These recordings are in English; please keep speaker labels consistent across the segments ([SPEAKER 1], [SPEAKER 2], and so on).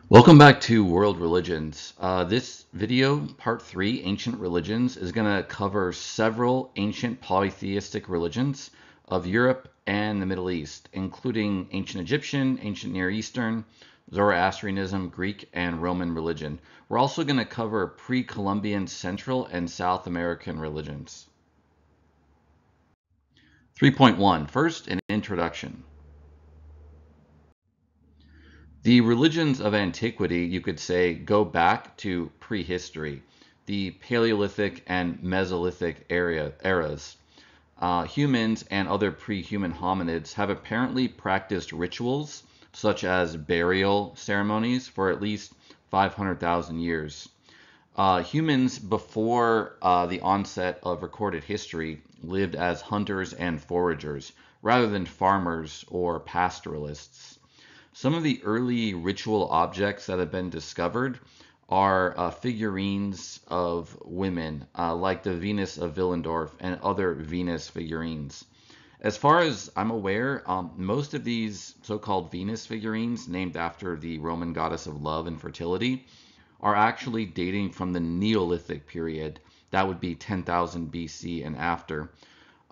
[SPEAKER 1] Welcome back to World Religions. This video, part 3, Ancient Religions, is going to cover several ancient polytheistic religions of Europe and the Middle East, including ancient Egyptian, ancient Near Eastern, Zoroastrianism, Greek, and Roman religion. We're also going to cover pre-Columbian Central and South American religions. 3.1. First, an introduction. The religions of antiquity, you could say, go back to prehistory, the Paleolithic and Mesolithic eras. Humans and other pre-human hominids have apparently practiced rituals such as burial ceremonies for at least 500,000 years. Humans before the onset of recorded history lived as hunters and foragers rather than farmers or pastoralists. Some of the early ritual objects that have been discovered are figurines of women, like the Venus of Willendorf and other Venus figurines. As far as I'm aware, most of these so-called Venus figurines, named after the Roman goddess of love and fertility, are actually dating from the Neolithic period. That would be 10,000 BC and after.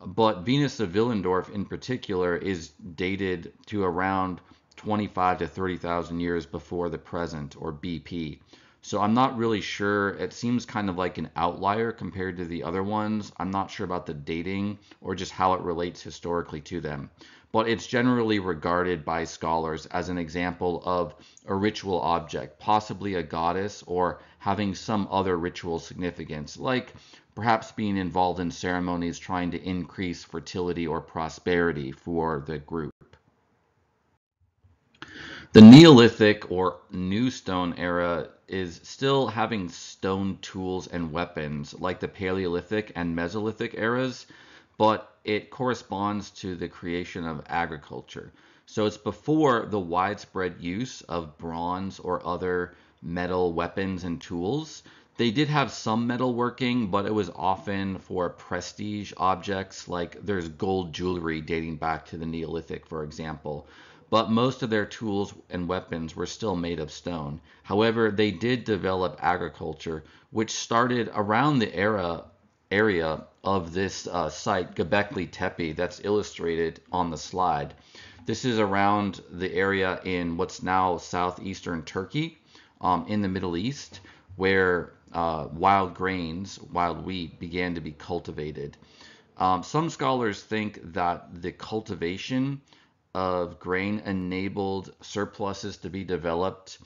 [SPEAKER 1] But Venus of Willendorf in particular is dated to around 25 to 30,000 years before the present, or BP. So I'm not really sure. It seems kind of like an outlier compared to the other ones. I'm not sure about the dating or just how it relates historically to them. But it's generally regarded by scholars as an example of a ritual object, possibly a goddess or having some other ritual significance, like perhaps being involved in ceremonies trying to increase fertility or prosperity for the group. The Neolithic or New Stone era is still having stone tools and weapons like the Paleolithic and Mesolithic eras, but it corresponds to the creation of agriculture. So it's before the widespread use of bronze or other metal weapons and tools. They did have some metalworking, but it was often for prestige objects, like there's gold jewelry dating back to the Neolithic, for example. But most of their tools and weapons were still made of stone. However, they did develop agriculture, which started around the area of this site, Göbekli Tepe, that's illustrated on the slide. This is around the area in what's now southeastern Turkey, in the Middle East, where wild grains, wild wheat, began to be cultivated. Some scholars think that the cultivation of grain enabled surpluses to be developed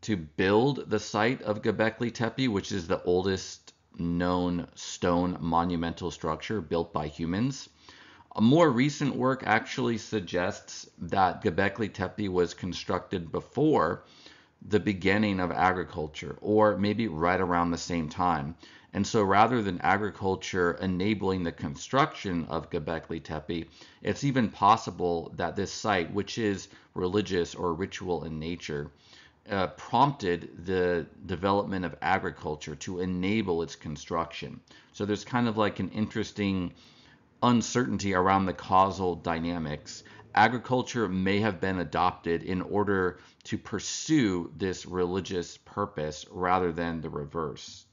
[SPEAKER 1] to build the site of Göbekli Tepe, which is the oldest known stone monumental structure built by humans. A more recent work actually suggests that Göbekli Tepe was constructed before the beginning of agriculture, or maybe right around the same time. And so rather than agriculture enabling the construction of Göbekli Tepe, it's even possible that this site, which is religious or ritual in nature, prompted the development of agriculture to enable its construction. So there's kind of like an interesting uncertainty around the causal dynamics. Agriculture may have been adopted in order to pursue this religious purpose rather than the reverse.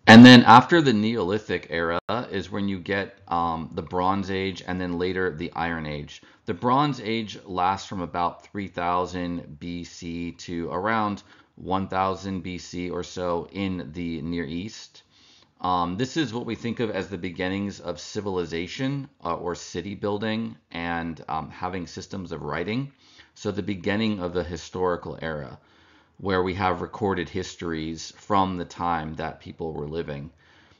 [SPEAKER 1] And then after the Neolithic era is when you get the Bronze Age and then later the Iron Age. The Bronze Age lasts from about 3000 BC to around 1000 BC or so in the Near East. This is what we think of as the beginnings of civilization or city building and having systems of writing. So the beginning of the historical era, where we have recorded histories from the time that people were living.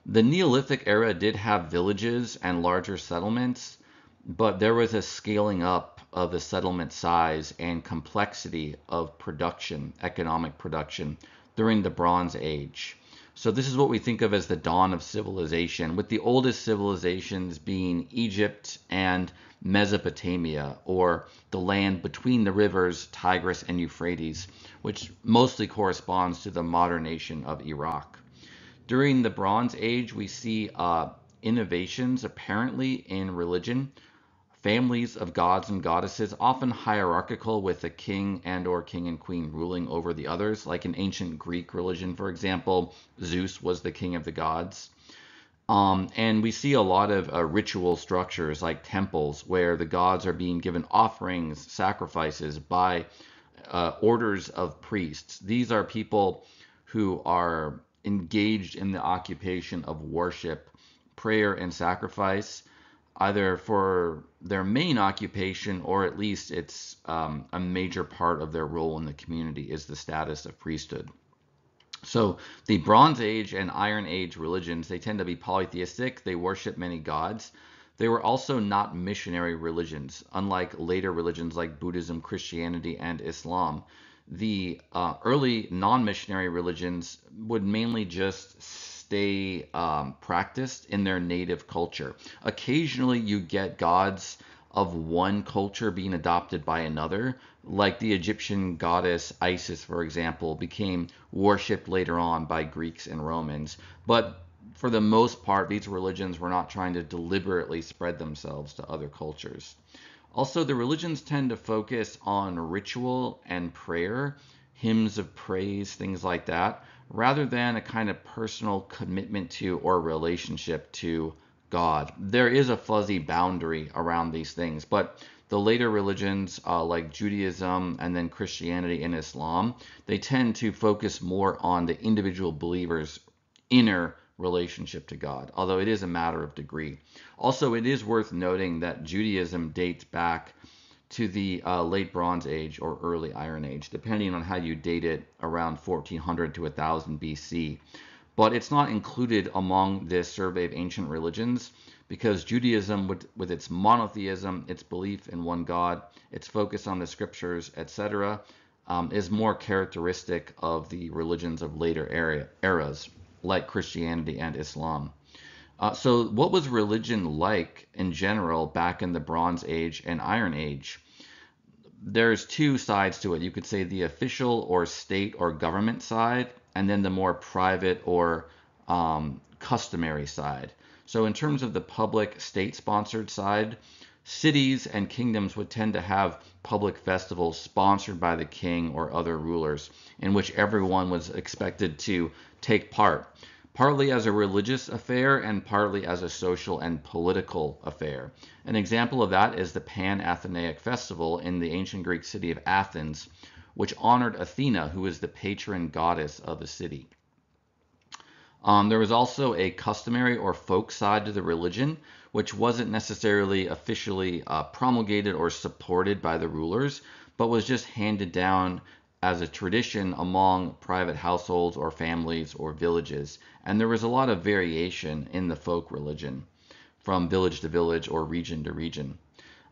[SPEAKER 1] The Neolithic era did have villages and larger settlements, but there was a scaling up of the settlement size and complexity of production, economic production, during the Bronze Age. So this is what we think of as the dawn of civilization, with the oldest civilizations being Egypt and Mesopotamia, or the land between the rivers Tigris and Euphrates, which mostly corresponds to the modern nation of Iraq. During the Bronze Age, we see innovations apparently in religion families of gods and goddesses, often hierarchical with a king or king and queen ruling over the others. Like in ancient Greek religion, for example, Zeus was the king of the gods. And we see a lot of ritual structures like temples where the gods are being given offerings, sacrifices by orders of priests. These are people who are engaged in the occupation of worship, prayer, and sacrifice, either for their main occupation or at least it's a major part of their role in the community is the status of priesthood. So the Bronze Age and Iron Age religions, they tend to be polytheistic. They worship many gods. They were also not missionary religions, unlike later religions like Buddhism, Christianity, and Islam. The early non-missionary religions would mainly just stay practiced in their native culture. Occasionally you get gods of one culture being adopted by another, like the Egyptian goddess Isis, for example, became worshipped later on by Greeks and Romans. But for the most part, these religions were not trying to deliberately spread themselves to other cultures. Also, the religions tend to focus on ritual and prayer, hymns of praise, things like that, rather than a kind of personal commitment to or relationship to God. There is a fuzzy boundary around these things, but the later religions like Judaism and then Christianity and Islam, they tend to focus more on the individual believer's inner relationship to God, although it is a matter of degree. Also, it is worth noting that Judaism dates back to the late Bronze Age or early Iron Age, depending on how you date it, around 1400 to 1000 BC. But it's not included among this survey of ancient religions because Judaism, with its monotheism, its belief in one God, its focus on the scriptures, etc., is more characteristic of the religions of later eras, like Christianity and Islam. So what was religion like in general back in the Bronze Age and Iron Age? There's two sides to it. You could say the official or state or government side, and then the more private or customary side. So in terms of the public state-sponsored side, cities and kingdoms would tend to have public festivals sponsored by the king or other rulers in which everyone was expected to take part, partly as a religious affair and partly as a social and political affair. An example of that is the Pan-Athenaic Festival in the ancient Greek city of Athens, which honored Athena, who is the patron goddess of the city. There was also a customary or folk side to the religion, which wasn't necessarily officially promulgated or supported by the rulers, but was just handed down as a tradition among private households or families or villages. And there was a lot of variation in the folk religion from village to village or region to region.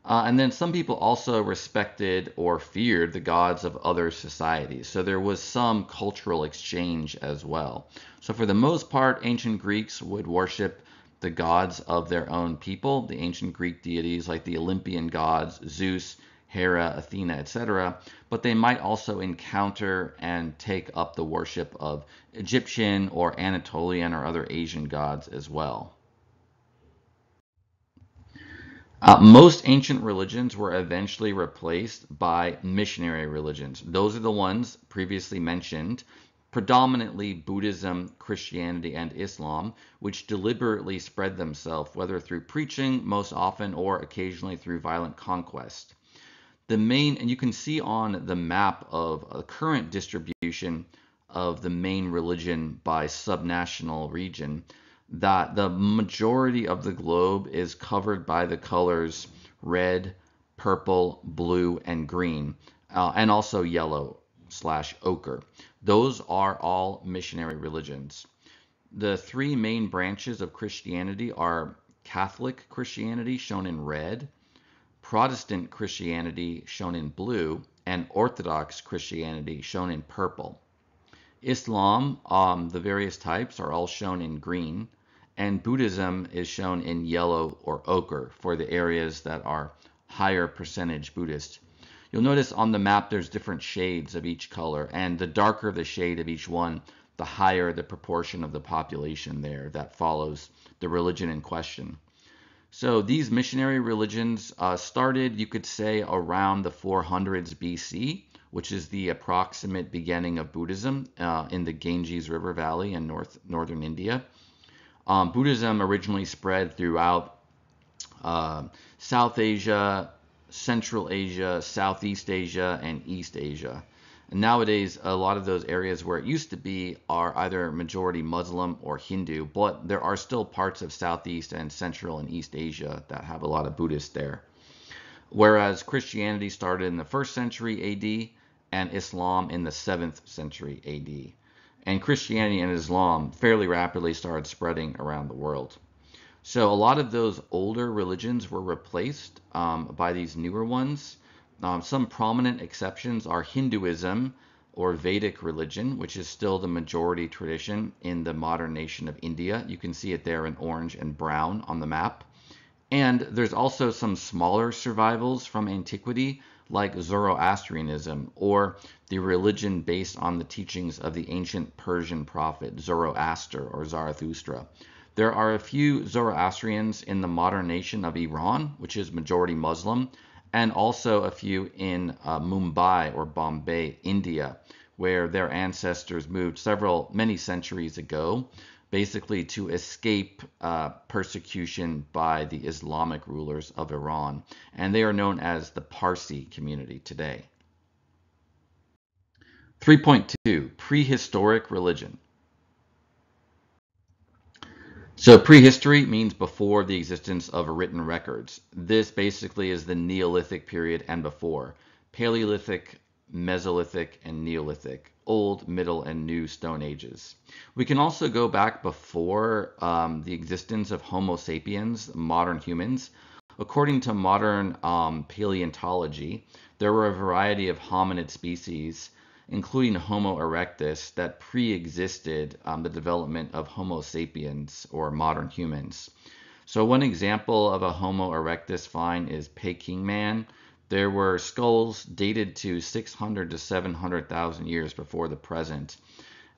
[SPEAKER 1] And then some people also respected or feared the gods of other societies. So there was some cultural exchange as well. So for the most part, ancient Greeks would worship the gods of their own people, the ancient Greek deities like the Olympian gods, Zeus, Hera, Athena, etc. But they might also encounter and take up the worship of Egyptian or Anatolian or other Asian gods as well. Most ancient religions were eventually replaced by missionary religions. Those are the ones previously mentioned, predominantly Buddhism, Christianity, and Islam, which deliberately spread themselves, whether through preaching most often or occasionally through violent conquest. And you can see on the map of a current distribution of the main religion by subnational region, that the majority of the globe is covered by the colors red, purple, blue, and green, and also yellow/ochre. Those are all missionary religions. The three main branches of Christianity are Catholic Christianity, shown in red, Protestant Christianity, shown in blue, and Orthodox Christianity, shown in purple. Islam, the various types, are all shown in green, and Buddhism is shown in yellow or ochre for the areas that are higher percentage Buddhist. You'll notice on the map there's different shades of each color, and the darker the shade of each one, the higher the proportion of the population there that follows the religion in question. So these missionary religions started, you could say, around the 400s BC, which is the approximate beginning of Buddhism in the Ganges River Valley in northern India. Buddhism originally spread throughout uh, South Asia, Central Asia, Southeast Asia, and East Asia. And nowadays, a lot of those areas where it used to be are either majority Muslim or Hindu, but there are still parts of Southeast and Central and East Asia that have a lot of Buddhists there. Whereas Christianity started in the 1st century AD and Islam in the 7th century AD. And Christianity and Islam fairly rapidly started spreading around the world. So a lot of those older religions were replaced by these newer ones. Some prominent exceptions are Hinduism or Vedic religion, which is still the majority tradition in the modern nation of India. You can see it there in orange and brown on the map. And there's also some smaller survivals from antiquity, like Zoroastrianism, or the religion based on the teachings of the ancient Persian prophet Zoroaster or Zarathustra. There are a few Zoroastrians in the modern nation of Iran, which is majority Muslim, and also a few in Mumbai or Bombay, India, where their ancestors moved many centuries ago, basically to escape persecution by the Islamic rulers of Iran. And they are known as the Parsi community today. 3.2, prehistoric religion. So prehistory means before the existence of written records. This basically is the Neolithic period and before. Paleolithic, Mesolithic, and Neolithic. Old, Middle, and New Stone Ages. We can also go back before the existence of Homo sapiens, modern humans. According to modern paleontology, there were a variety of hominid species including Homo erectus, that pre-existed the development of Homo sapiens, or modern humans. So one example of a Homo erectus find is Peking Man. There were skulls dated to 600 to 700,000 years before the present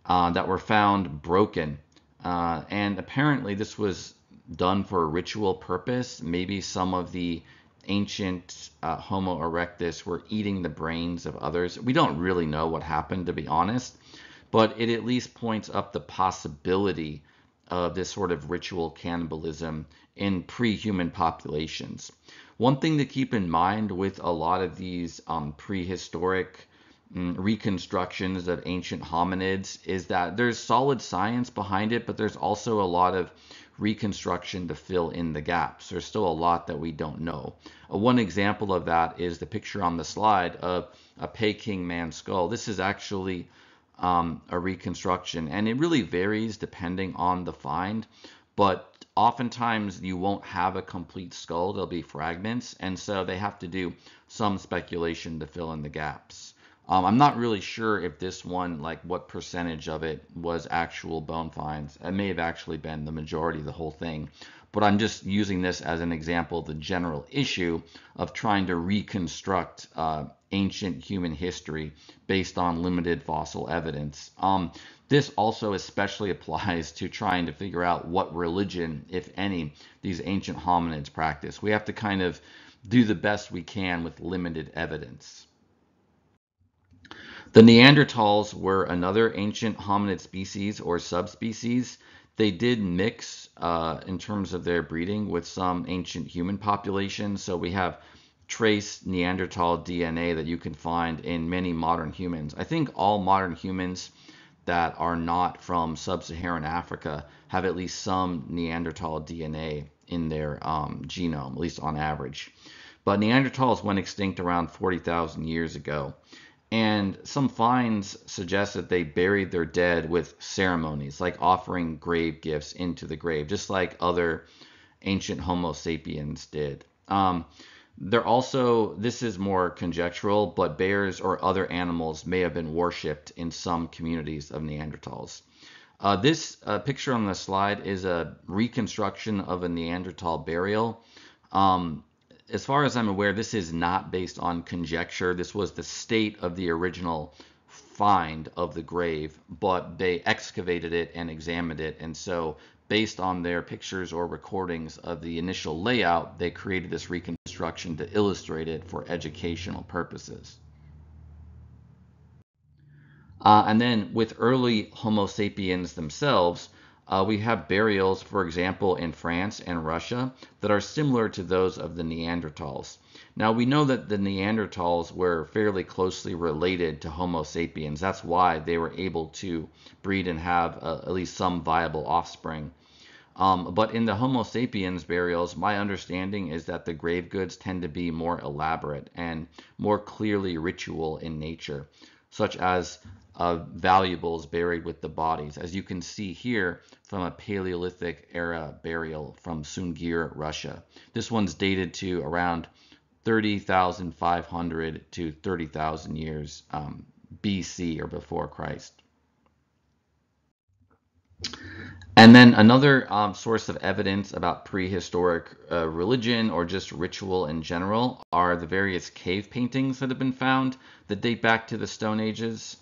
[SPEAKER 1] that were found broken. And apparently this was done for a ritual purpose. Maybe some of the ancient Homo erectus were eating the brains of others. We don't really know what happened, to be honest, but it at least points up the possibility of this sort of ritual cannibalism in pre-human populations. One thing to keep in mind with a lot of these prehistoric reconstructions of ancient hominids is that there's solid science behind it, but there's also a lot of reconstruction to fill in the gaps. There's still a lot that we don't know. One example of that is the picture on the slide of a Peking Man skull. This is actually a reconstruction, and it really varies depending on the find, but oftentimes you won't have a complete skull. There'll be fragments, and so they have to do some speculation to fill in the gaps. I'm not really sure if this one, like what percentage of it was actual bone finds. It may have actually been the majority of the whole thing, but I'm just using this as an example of the general issue of trying to reconstruct ancient human history based on limited fossil evidence. This also especially applies to trying to figure out what religion, if any, these ancient hominids practice. We have to kind of do the best we can with limited evidence. The Neanderthals were another ancient hominid species or subspecies. They did mix in terms of their breeding with some ancient human populations. So we have trace Neanderthal DNA that you can find in many modern humans. I think all modern humans that are not from sub-Saharan Africa have at least some Neanderthal DNA in their genome, at least on average. But Neanderthals went extinct around 40,000 years ago. And some finds suggest that they buried their dead with ceremonies, like offering grave gifts into the grave, just like other ancient Homo sapiens did. This is more conjectural, but bears or other animals may have been worshipped in some communities of Neanderthals. This picture on the slide is a reconstruction of a Neanderthal burial. As far as I'm aware, this is not based on conjecture. This was the state of the original find of the grave, but they excavated it and examined it. And so, based on their pictures or recordings of the initial layout, they created this reconstruction to illustrate it for educational purposes. And then with early Homo sapiens themselves, we have burials, for example, in France and Russia that are similar to those of the Neanderthals. Now, we know that the Neanderthals were fairly closely related to Homo sapiens. That's why they were able to breed and have at least some viable offspring. But in the Homo sapiens burials, my understanding is that the grave goods tend to be more elaborate and more clearly ritual in nature, such as valuables buried with the bodies, as you can see here from a Paleolithic era burial from Sungir, Russia. This one's dated to around 30,500 to 30,000 years BC or before Christ. And then another source of evidence about prehistoric religion or just ritual in general are the various cave paintings that have been found that date back to the Stone Ages.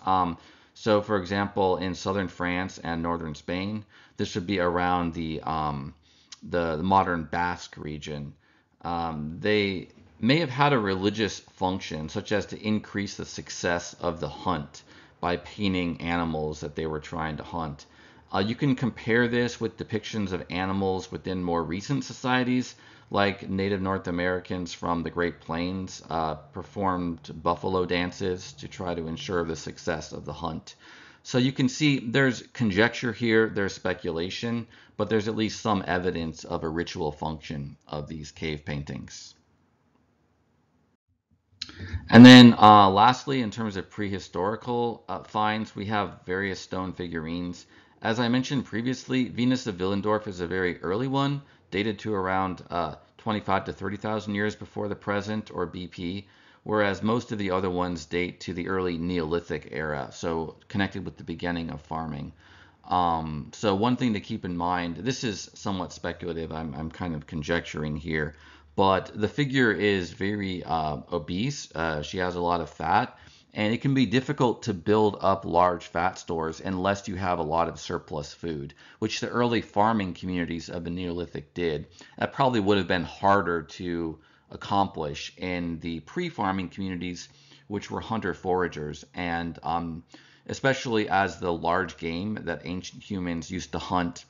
[SPEAKER 1] So, for example, in southern France and northern Spain, this would be around the modern Basque region. They may have had a religious function, such as to increase the success of the hunt by painting animals that they were trying to hunt. You can compare this with depictions of animals within more recent societies, like Native North Americans from the Great Plains performed buffalo dances to try to ensure the success of the hunt. So you can see there's conjecture here, there's speculation, but there's at least some evidence of a ritual function of these cave paintings. And then lastly, in terms of prehistorical finds, we have various stone figurines. As I mentioned previously, Venus of Willendorf is a very early one, dated to around 25 to 30,000 years before the present, or BP, whereas most of the other ones date to the early Neolithic era, so connected with the beginning of farming. So one thing to keep in mind, this is somewhat speculative, I'm kind of conjecturing here, but the figure is very obese. She has a lot of fat, and it can be difficult to build up large fat stores unless you have a lot of surplus food, which the early farming communities of the Neolithic did. That probably would have been harder to accomplish in the pre-farming communities, which were hunter-foragers, and especially as the large game that ancient humans used to hunt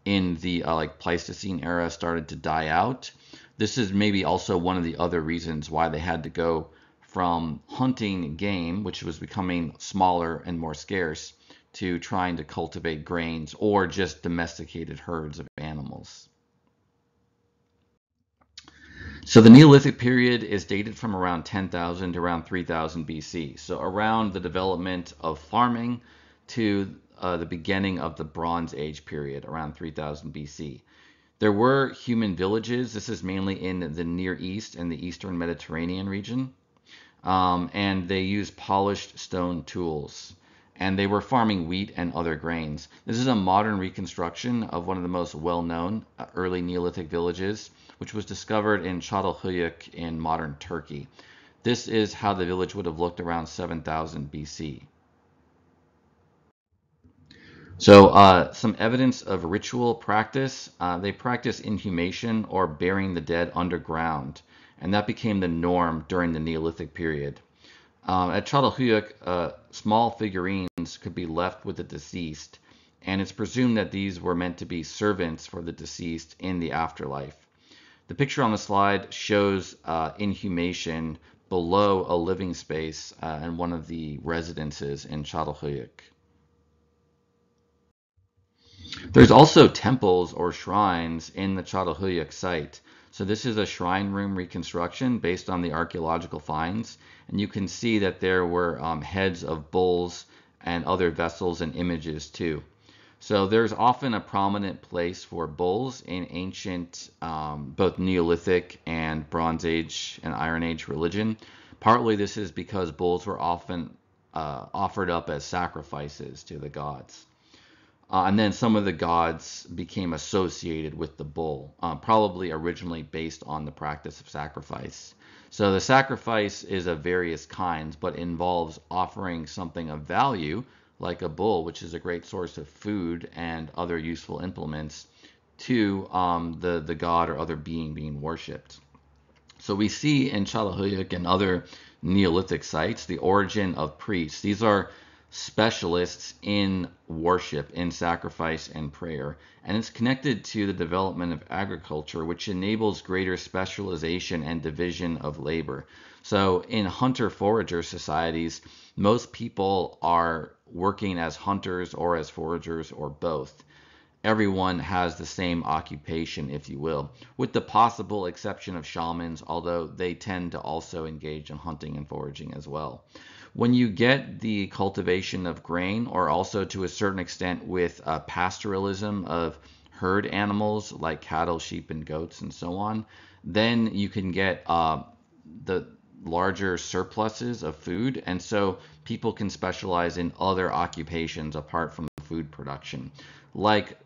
[SPEAKER 1] in the like Pleistocene era started to die out. This is maybe also one of the other reasons why they had to go from hunting game, which was becoming smaller and more scarce, to trying to cultivate grains or just domesticated herds of animals. So the Neolithic period is dated from around 10,000 to around 3000 BC. So around the development of farming to the beginning of the Bronze Age period, around 3000 BC. There were human villages. This is mainly in the Near East and the Eastern Mediterranean region. And they used polished stone tools. And they were farming wheat and other grains. This is a modern reconstruction of one of the most well-known early Neolithic villages, which was discovered in Çatalhöyük in modern Turkey. This is how the village would have looked around 7000 BC. So some evidence of ritual practice. They practiced inhumation or burying the dead underground, and that became the norm during the Neolithic period. At Çatalhöyük, small figurines could be left with the deceased, and it's presumed that these were meant to be servants for the deceased in the afterlife. The picture on the slide shows inhumation below a living space in one of the residences in Çatalhöyük. There's also temples or shrines in the Çatalhöyük site. So this is a shrine room reconstruction based on the archaeological finds. And you can see that there were heads of bulls and other vessels and images too. So there's often a prominent place for bulls in ancient, both Neolithic and Bronze Age and Iron Age religion. Partly this is because bulls were often offered up as sacrifices to the gods. And then some of the gods became associated with the bull, probably originally based on the practice of sacrifice. So the sacrifice is of various kinds, but involves offering something of value, like a bull, which is a great source of food and other useful implements, to the god or other being being worshipped. So we see in Çatalhöyük and other Neolithic sites the origin of priests. These are specialists in worship, in sacrifice and prayer. And it's connected to the development of agriculture, which enables greater specialization and division of labor. So in hunter-forager societies, most people are working as hunters or as foragers or both. Everyone has the same occupation, if you will, with the possible exception of shamans, although they tend to also engage in hunting and foraging as well. When you get the cultivation of grain, or also to a certain extent with pastoralism of herd animals like cattle, sheep, and goats, and so on, then you can get the larger surpluses of food, and so people can specialize in other occupations apart from food production, like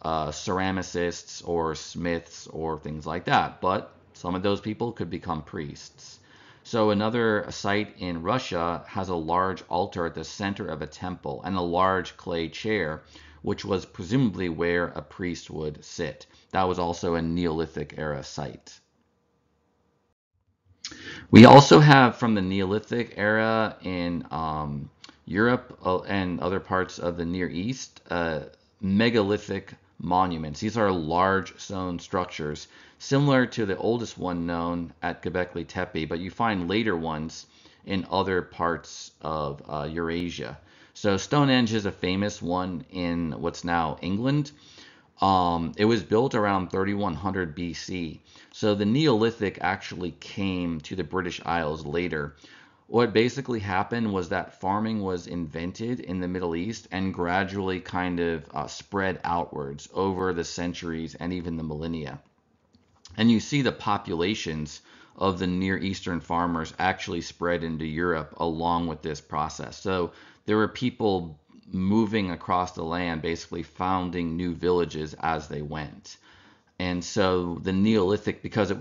[SPEAKER 1] ceramicists or smiths or things like that. But some of those people could become priests. So another site in Russia has a large altar at the center of a temple and a large clay chair, which was presumably where a priest would sit. That was also a Neolithic era site. We also have from the Neolithic era in Europe and other parts of the Near East, megalithic monuments. These are large stone structures, similar to the oldest one known at Göbekli Tepe, but you find later ones in other parts of Eurasia. So Stonehenge is a famous one in what's now England. It was built around 3100 BC. So the Neolithic actually came to the British Isles later. What basically happened was that farming was invented in the Middle East and gradually kind of spread outwards over the centuries and even the millennia. And you see the populations of the Near Eastern farmers actually spread into Europe along with this process. So there were people moving across the land, basically founding new villages as they went. And so the Neolithic, because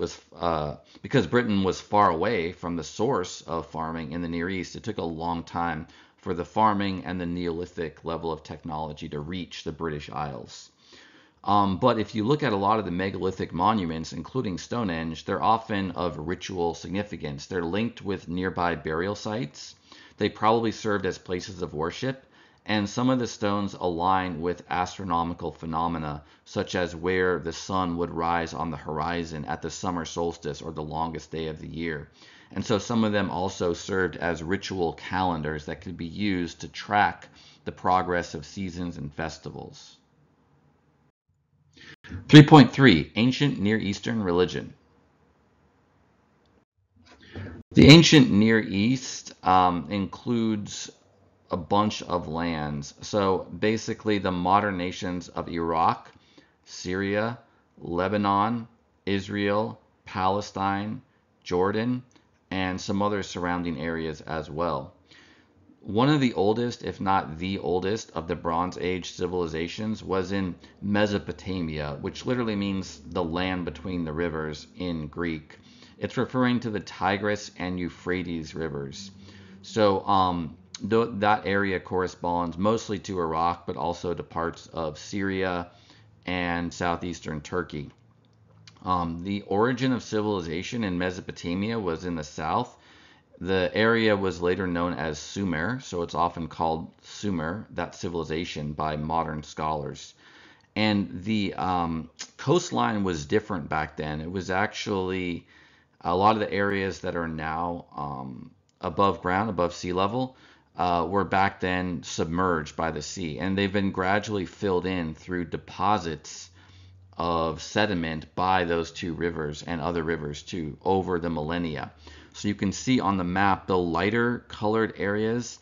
[SPEAKER 1] because Britain was far away from the source of farming in the Near East, it took a long time for the farming and the Neolithic level of technology to reach the British Isles. But if you look at a lot of the megalithic monuments, including Stonehenge, they're often of ritual significance. They're linked with nearby burial sites. They probably served as places of worship, and some of the stones align with astronomical phenomena, such as where the sun would rise on the horizon at the summer solstice or the longest day of the year. And so some of them also served as ritual calendars that could be used to track the progress of seasons and festivals. 3.3 Ancient Near Eastern Religion. The ancient Near East includes a bunch of lands. So basically the modern nations of Iraq, Syria, Lebanon, Israel, Palestine, Jordan, and some other surrounding areas as well. One of the oldest, if not the oldest, of the Bronze Age civilizations was in Mesopotamia, which literally means the land between the rivers in Greek. It's referring to the Tigris and Euphrates rivers. So that area corresponds mostly to Iraq, but also to parts of Syria and southeastern Turkey. The origin of civilization in Mesopotamia was in the south. The area was later known as Sumer, so it's often called Sumer, that civilization, by modern scholars. And the coastline was different back then. It was actually a lot of the areas that are now above ground, above sea level, were back then submerged by the sea. And they've been gradually filled in through deposits of sediment by those two rivers and other rivers too over the millennia. So you can see on the map the lighter colored areas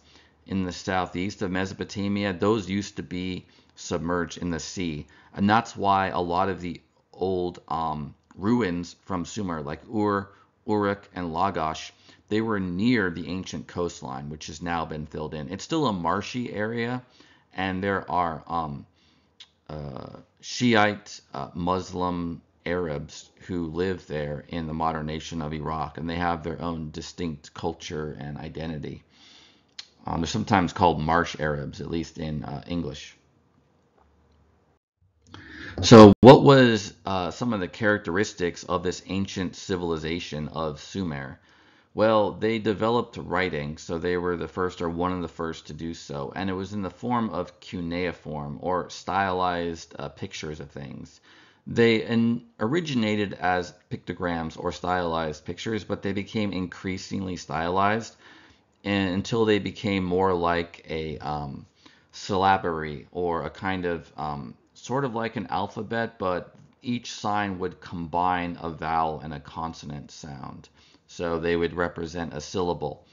[SPEAKER 1] in the southeast of Mesopotamia, those used to be submerged in the sea. And that's why a lot of the old ruins from Sumer, like Ur, Uruk, and Lagash, they were near the ancient coastline, which has now been filled in. It's still a marshy area, And there are Shiite Muslim Arabs who live there in the modern nation of Iraq, and they have their own distinct culture and identity. They're sometimes called Marsh Arabs, at least in English. So, what was some of the characteristics of this ancient civilization of Sumer? Well, they developed writing, so they were the first or one of the first to do so, and it was in the form of cuneiform or stylized pictures of things. They originated as pictograms or stylized pictures, but they became increasingly stylized until they became more like a syllabary or a kind of sort of like an alphabet, but each sign would combine a vowel and a consonant sound. So they would represent a syllable.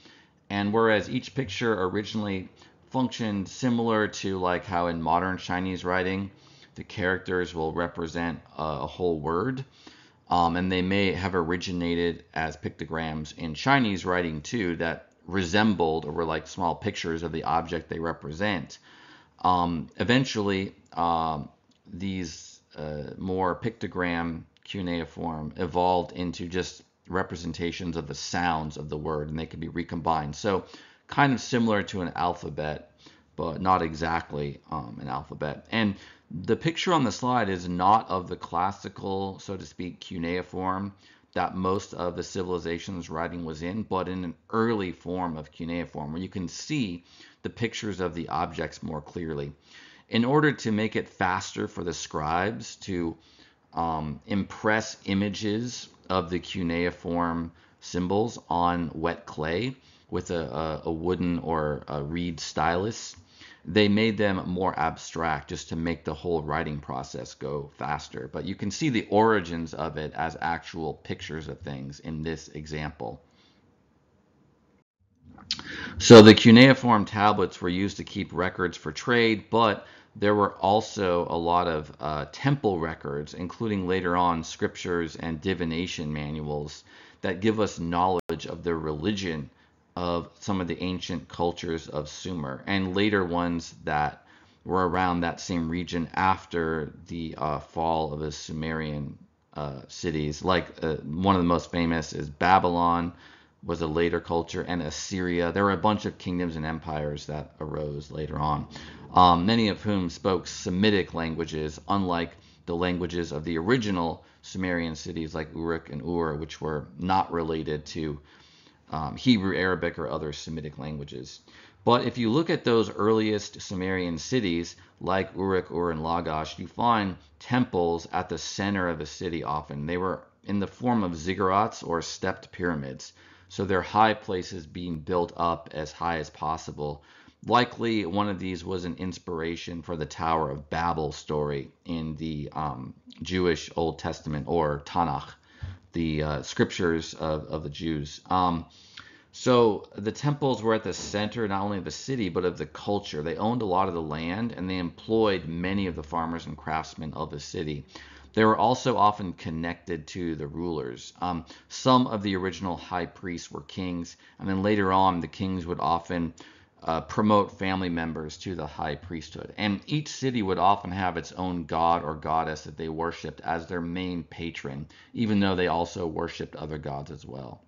[SPEAKER 1] And whereas each picture originally functioned similar to like how in modern Chinese writing, the characters will represent a whole word, and they may have originated as pictograms in Chinese writing too that resembled or were like small pictures of the object they represent. Eventually, these more pictogram cuneiform evolved into just representations of the sounds of the word, and they could be recombined. So, kind of similar to an alphabet, but not exactly an alphabet. And the picture on the slide is not of the classical, so to speak, cuneiform that most of the civilization's writing was in, but in an early form of cuneiform where you can see the pictures of the objects more clearly. In order to make it faster for the scribes to impress images of the cuneiform symbols on wet clay with a wooden or a reed stylus, they made them more abstract just to make the whole writing process go faster. But you can see the origins of it as actual pictures of things in this example. So the cuneiform tablets were used to keep records for trade, but there were also a lot of temple records, including later on scriptures and divination manuals that give us knowledge of the religion of some of the ancient cultures of Sumer, and later ones that were around that same region after the fall of the Sumerian cities. Like one of the most famous is Babylon, was a later culture, and Assyria. There were a bunch of kingdoms and empires that arose later on, many of whom spoke Semitic languages, unlike the languages of the original Sumerian cities like Uruk and Ur, which were not related to Hebrew, Arabic, or other Semitic languages. But if you look at those earliest Sumerian cities, like Uruk, Ur, and Lagash, you find temples at the center of the city often. They were in the form of ziggurats or stepped pyramids. So they're high places being built up as high as possible. Likely one of these was an inspiration for the Tower of Babel story in the Jewish Old Testament or Tanakh, the scriptures of the Jews. So the temples were at the center not only of the city but of the culture. They owned a lot of the land and they employed many of the farmers and craftsmen of the city. They were also often connected to the rulers. Some of the original high priests were kings, and then later on, the kings would often promote family members to the high priesthood. And each city would often have its own god or goddess that they worshipped as their main patron, even though they also worshipped other gods as well.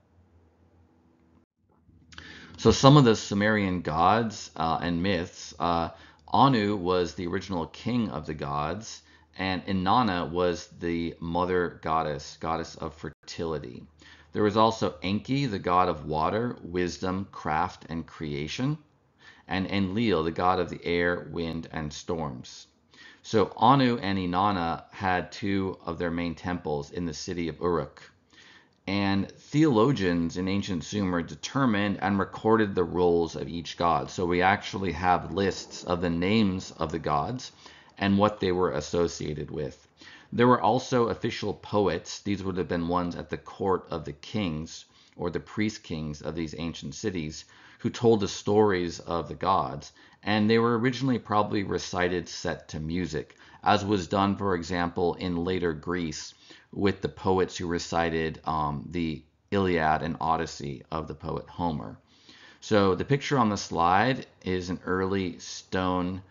[SPEAKER 1] So some of the Sumerian gods and myths, Anu was the original king of the gods, and Inanna was the mother goddess, goddess of fertility. There was also Enki, the god of water, wisdom, craft, and creation, and Enlil, the god of the air, wind, and storms. So Anu and Inanna had two of their main temples in the city of Uruk. And theologians in ancient Sumer determined and recorded the roles of each god. So we actually have lists of the names of the gods and what they were associated with. There were also official poets. These would have been ones at the court of the kings or the priest kings of these ancient cities who told the stories of the gods. And they were originally probably recited set to music, as was done, for example, in later Greece with the poets who recited the Iliad and Odyssey of the poet Homer. So the picture on the slide is an early stone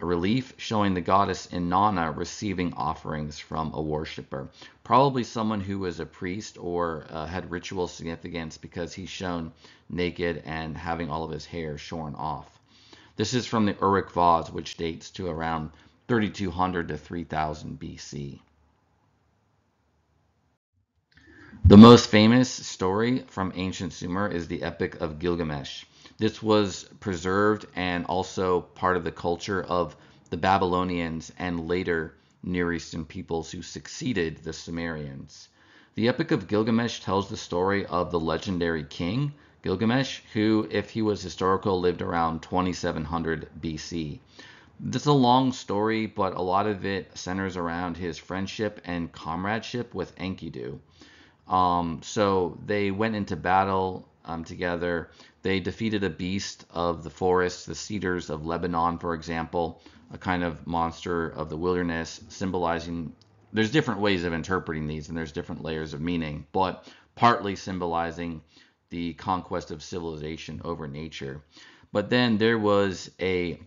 [SPEAKER 1] a relief showing the goddess Inanna receiving offerings from a worshiper. Probably someone who was a priest or had ritual significance because he's shown naked and having all of his hair shorn off. This is from the Uruk vase, which dates to around 3200 to 3000 BC. The most famous story from ancient Sumer is the Epic of Gilgamesh. This was preserved and also part of the culture of the Babylonians and later Near Eastern peoples who succeeded the Sumerians. The Epic of Gilgamesh tells the story of the legendary king Gilgamesh, who, if he was historical, lived around 2700 BC. This is a long story, but a lot of it centers around his friendship and comradeship with Enkidu. So they went into battle together. They defeated a beast of the forest, the cedars of Lebanon, for example, a kind of monster of the wilderness, symbolizing. There's different ways of interpreting these, and there's different layers of meaning, but partly symbolizing the conquest of civilization over nature. But then there was a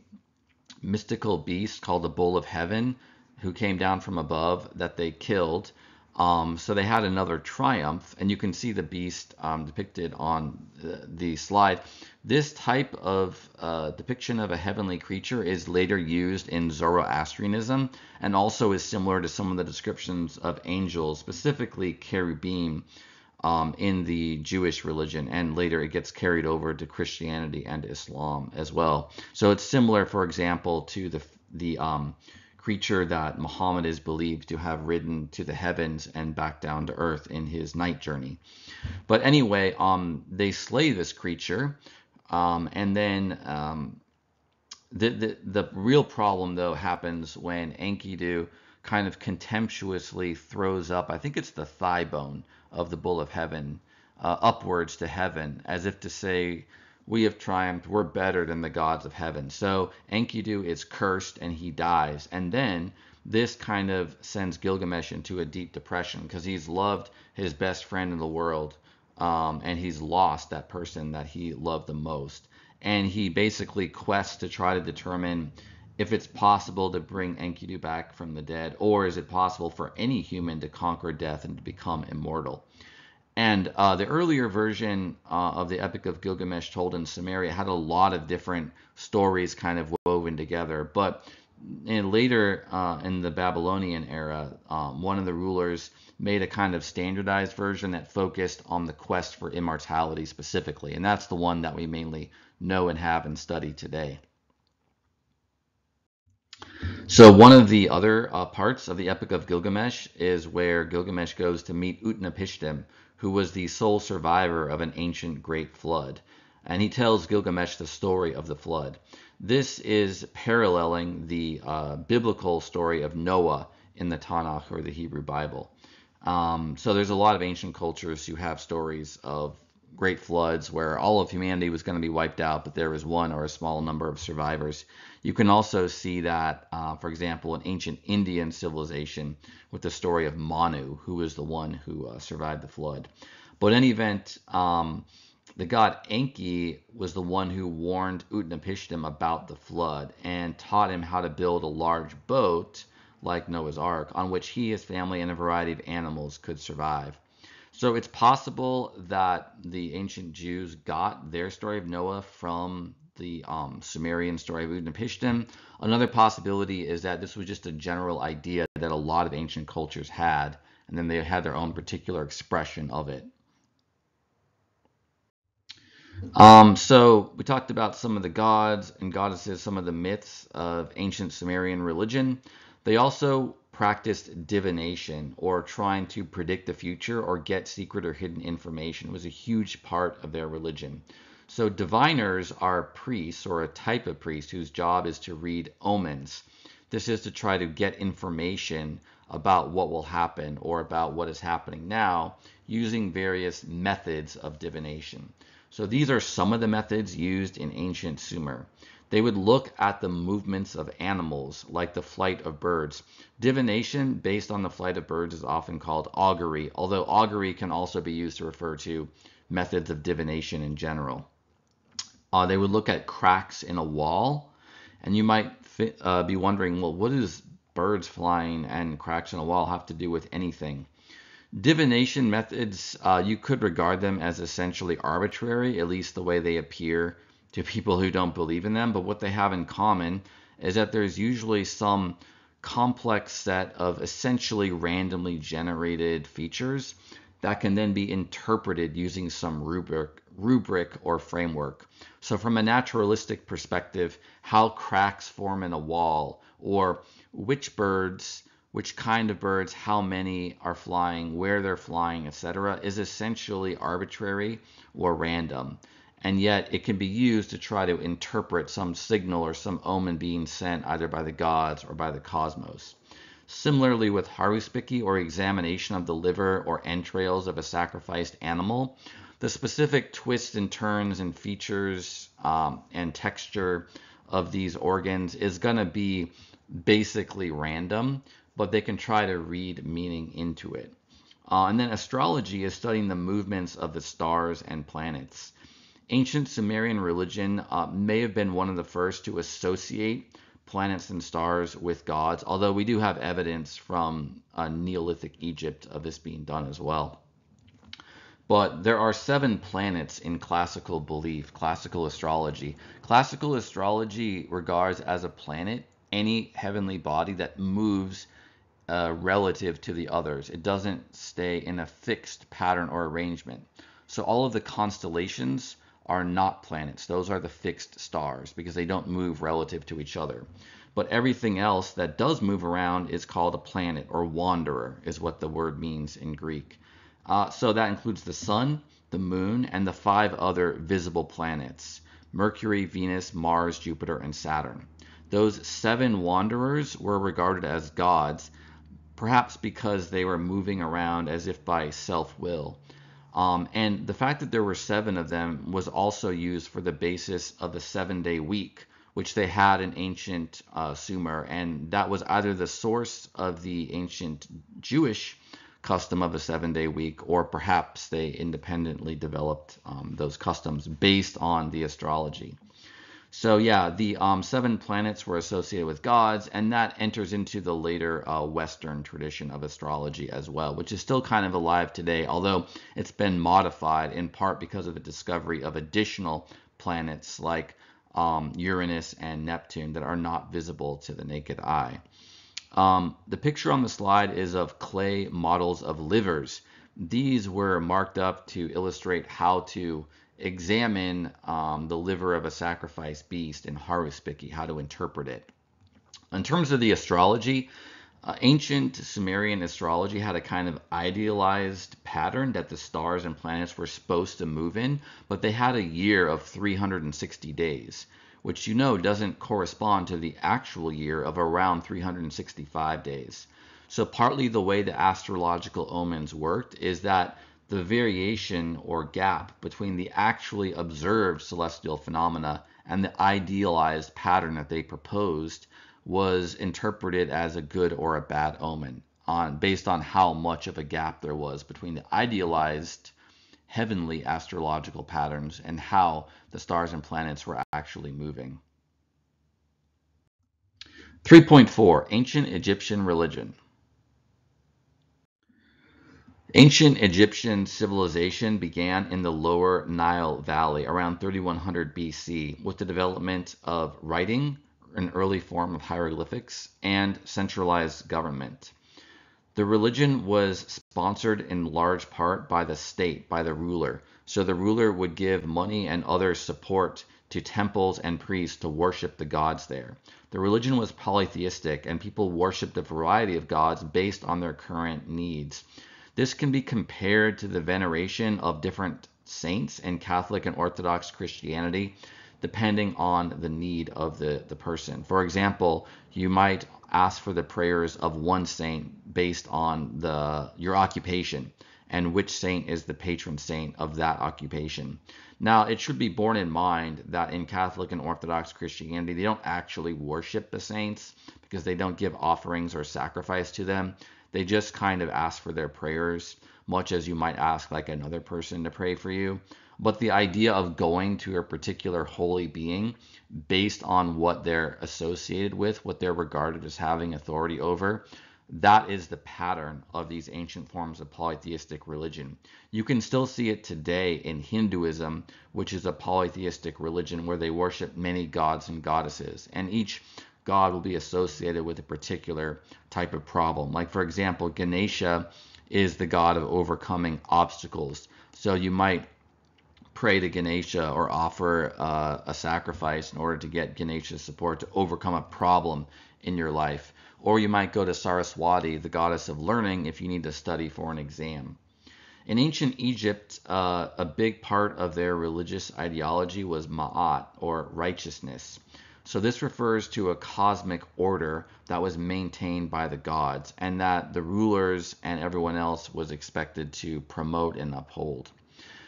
[SPEAKER 1] mystical beast called the Bull of Heaven who came down from above that they killed. So they had another triumph, and you can see the beast depicted on the slide. This type of depiction of a heavenly creature is later used in Zoroastrianism and also is similar to some of the descriptions of angels, specifically cherubim, in the Jewish religion, and later it gets carried over to Christianity and Islam as well. So it's similar, for example, to the creature that Muhammad is believed to have ridden to the heavens and back down to earth in his night journey. But anyway, they slay this creature, and then the real problem though happens when Enkidu kind of contemptuously throws up, I think it's the thigh bone of the Bull of Heaven, upwards to heaven, as if to say, we have triumphed, we're better than the gods of heaven. So Enkidu is cursed and he dies. And then this kind of sends Gilgamesh into a deep depression because he's loved his best friend in the world, and he's lost that person that he loved the most. And he basically quests to try to determine if it's possible to bring Enkidu back from the dead, or is it possible for any human to conquer death and to become immortal. And the earlier version of the Epic of Gilgamesh told in Sumeria had a lot of different stories kind of woven together. But later in the Babylonian era, one of the rulers made a kind of standardized version that focused on the quest for immortality specifically. And that's the one that we mainly know and have and study today. So one of the other parts of the Epic of Gilgamesh is where Gilgamesh goes to meet Utnapishtim, who was the sole survivor of an ancient great flood. And he tells Gilgamesh the story of the flood. This is paralleling the biblical story of Noah in the Tanakh, or the Hebrew Bible. So there's a lot of ancient cultures who have stories of great floods where all of humanity was going to be wiped out, but there was one or a small number of survivors. You can also see that, for example, in ancient Indian civilization with the story of Manu, who was the one who survived the flood. But in any event, the god Enki was the one who warned Utnapishtim about the flood and taught him how to build a large boat like Noah's Ark on which he, his family, and a variety of animals could survive. So it's possible that the ancient Jews got their story of Noah from the Sumerian story of Utnapishtim. Another possibility is that this was just a general idea that a lot of ancient cultures had, and then they had their own particular expression of it. So we talked about some of the gods and goddesses, some of the myths of ancient Sumerian religion. They also practiced divination, or trying to predict the future or get secret or hidden information. It was a huge part of their religion. So diviners are priests, or a type of priest whose job is to read omens. This is to try to get information about what will happen or about what is happening now using various methods of divination. So these are some of the methods used in ancient Sumer. They would look at the movements of animals, like the flight of birds. Divination based on the flight of birds is often called augury, although augury can also be used to refer to methods of divination in general. They would look at cracks in a wall, and you might be wondering, well, what does birds flying and cracks in a wall have to do with anything? Divination methods, you could regard them as essentially arbitrary, at least the way they appear to people who don't believe in them. But what they have in common is that there's usually some complex set of essentially randomly generated features that can then be interpreted using some rubric or framework. So from a naturalistic perspective, how cracks form in a wall, or which birds, which kind of birds, how many are flying, where they're flying, etc., is essentially arbitrary or random. And yet it can be used to try to interpret some signal or some omen being sent either by the gods or by the cosmos. Similarly with haruspici, or examination of the liver or entrails of a sacrificed animal, the specific twists and turns and features and texture of these organs is going to be basically random, but they can try to read meaning into it. And then astrology is studying the movements of the stars and planets. Ancient Sumerian religion may have been one of the first to associate planets and stars with gods, although we do have evidence from Neolithic Egypt of this being done as well. But there are 7 planets in classical belief, classical astrology. Classical astrology regards as a planet any heavenly body that moves relative to the others. It doesn't stay in a fixed pattern or arrangement. So all of the constellations are not planets. Those are the fixed stars because they don't move relative to each other. But everything else that does move around is called a planet, or wanderer is what the word means in Greek. So that includes the sun, the moon, and the 5 other visible planets: Mercury, Venus, Mars, Jupiter, and Saturn. Those 7 wanderers were regarded as gods, perhaps because they were moving around as if by self-will. And the fact that there were 7 of them was also used for the basis of the 7-day week, which they had in ancient Sumer, and that was either the source of the ancient Jewish custom of a 7-day week, or perhaps they independently developed those customs based on the astrology. So yeah, the 7 planets were associated with gods, and that enters into the later Western tradition of astrology as well, which is still kind of alive today, although it's been modified in part because of the discovery of additional planets like Uranus and Neptune that are not visible to the naked eye. The picture on the slide is of clay models of livers. These were marked up to illustrate how to examine the liver of a sacrificed beast in haruspici, how to interpret it. In terms of the astrology, ancient Sumerian astrology had a kind of idealized pattern that the stars and planets were supposed to move in, but they had a year of 360 days, which doesn't correspond to the actual year of around 365 days. So partly the way the astrological omens worked is that the variation or gap between the actually observed celestial phenomena and the idealized pattern that they proposed was interpreted as a good or a bad omen based on how much of a gap there was between the idealized heavenly astrological patterns and how the stars and planets were actually moving. 3.4 Ancient Egyptian Religion. Ancient Egyptian civilization began in the lower Nile Valley around 3100 BC with the development of writing, an early form of hieroglyphics, and centralized government. The religion was sponsored in large part by the state, by the ruler. So the ruler would give money and other support to temples and priests to worship the gods there. The religion was polytheistic, and people worshiped a variety of gods based on their current needs. This can be compared to the veneration of different saints in Catholic and Orthodox Christianity, depending on the need of the person. For example, you might ask for the prayers of one saint based on your occupation and which saint is the patron saint of that occupation. Now, it should be borne in mind that in Catholic and Orthodox Christianity, they don't actually worship the saints because they don't give offerings or sacrifice to them. They just kind of ask for their prayers, much as you might ask like another person to pray for you. But the idea of going to a particular holy being based on what they're associated with, what they're regarded as having authority over, that is the pattern of these ancient forms of polytheistic religion. You can still see it today in Hinduism, which is a polytheistic religion where they worship many gods and goddesses, and each god will be associated with a particular type of problem. Like, for example, Ganesha is the god of overcoming obstacles. So you might pray to Ganesha or offer a sacrifice in order to get Ganesha's support to overcome a problem in your life. Or you might go to Saraswati, the goddess of learning, if you need to study for an exam. In ancient Egypt, a big part of their religious ideology was Ma'at, or righteousness. So this refers to a cosmic order that was maintained by the gods and that the rulers and everyone else was expected to promote and uphold.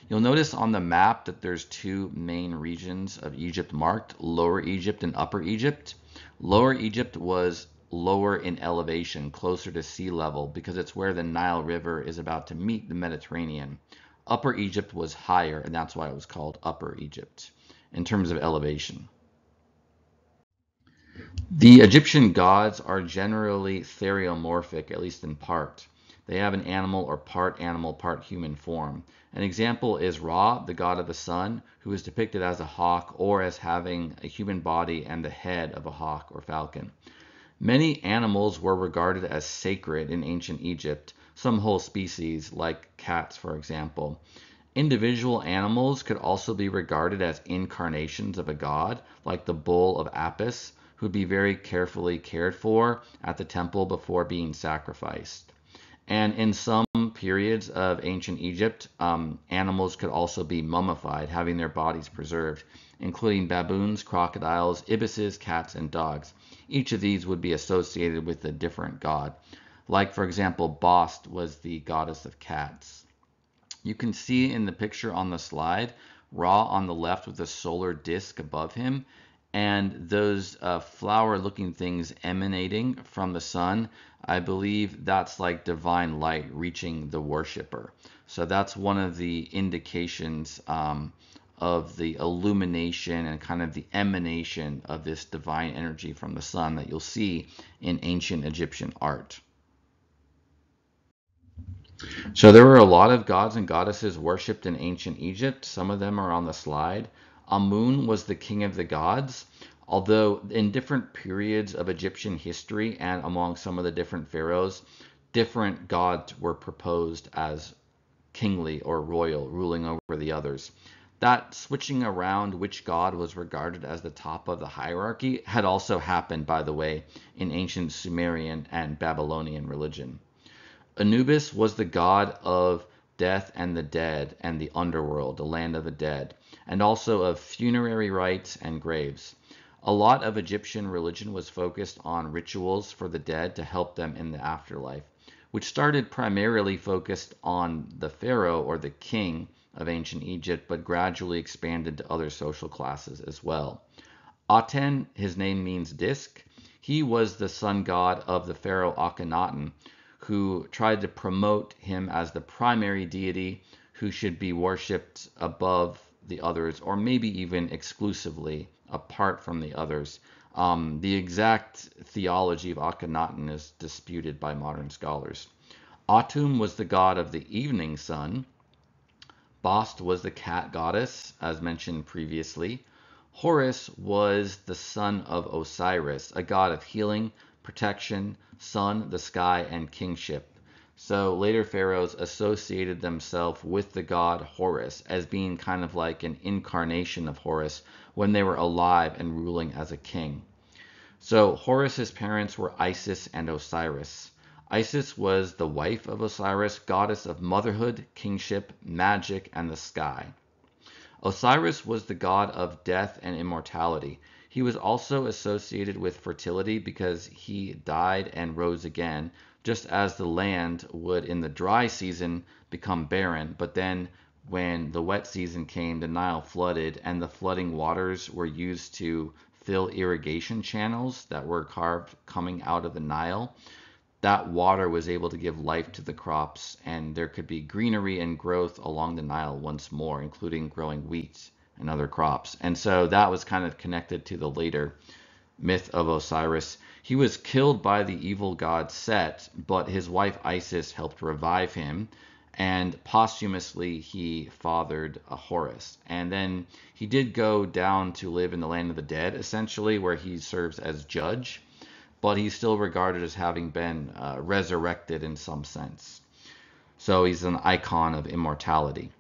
[SPEAKER 1] You'll notice on the map that there's two main regions of Egypt marked, Lower Egypt and Upper Egypt. Lower Egypt was lower in elevation, closer to sea level, because it's where the Nile River is about to meet the Mediterranean. Upper Egypt was higher, and that's why it was called Upper Egypt in terms of elevation. The Egyptian gods are generally theriomorphic, at least in part. They have an animal, part human form. An example is Ra, the god of the sun, who is depicted as a hawk or as having a human body and the head of a hawk or falcon. Many animals were regarded as sacred in ancient Egypt, some whole species, like cats, for example. Individual animals could also be regarded as incarnations of a god, like the bull of Apis, who'd be very carefully cared for at the temple before being sacrificed. And in some periods of ancient Egypt, animals could also be mummified, having their bodies preserved, including baboons, crocodiles, ibises, cats, and dogs. Each of these would be associated with a different god. Like, for example, Bast was the goddess of cats. You can see in the picture on the slide, Ra on the left with a solar disk above him, and those flower-looking things emanating from the sun. I believe that's like divine light reaching the worshiper. So that's one of the indications of the illumination and kind of the emanation of this divine energy from the sun that you'll see in ancient Egyptian art. So there were a lot of gods and goddesses worshipped in ancient Egypt. Some of them are on the slide. Amun was the king of the gods, although in different periods of Egyptian history and among some of the different pharaohs, different gods were proposed as kingly or royal, ruling over the others. That switching around which god was regarded as the top of the hierarchy had also happened, by the way, in ancient Sumerian and Babylonian religion. Anubis was the god of death and the dead and the underworld, the land of the dead, and also of funerary rites and graves. A lot of Egyptian religion was focused on rituals for the dead to help them in the afterlife, which started primarily focused on the pharaoh or the king of ancient Egypt, but gradually expanded to other social classes as well. Aten, his name means disc. He was the sun god of the pharaoh Akhenaten, who tried to promote him as the primary deity who should be worshipped above the others, or maybe even exclusively apart from the others. The exact theology of Akhenaten is disputed by modern scholars. Atum was the god of the evening sun. Bast was the cat goddess, as mentioned previously. Horus was the son of Osiris, a god of healing, protection, sun, the sky, and kingship. So later pharaohs associated themselves with the god Horus as being kind of like an incarnation of Horus when they were alive and ruling as a king. So Horus's parents were Isis and Osiris. Isis was the wife of Osiris, goddess of motherhood, kingship, magic, and the sky. Osiris was the god of death and immortality. He was also associated with fertility because he died and rose again, just as the land would in the dry season become barren. But then when the wet season came, the Nile flooded, and the flooding waters were used to fill irrigation channels that were carved coming out of the Nile. that water was able to give life to the crops, and there could be greenery and growth along the Nile once more, including growing wheat and other crops. And so that was kind of connected to the later myth of Osiris. He was killed by the evil god Set, but his wife Isis helped revive him, and posthumously he fathered a Horus. And then he did go down to live in the land of the dead, essentially, where he serves as judge, but he's still regarded as having been resurrected in some sense. So he's an icon of immortality.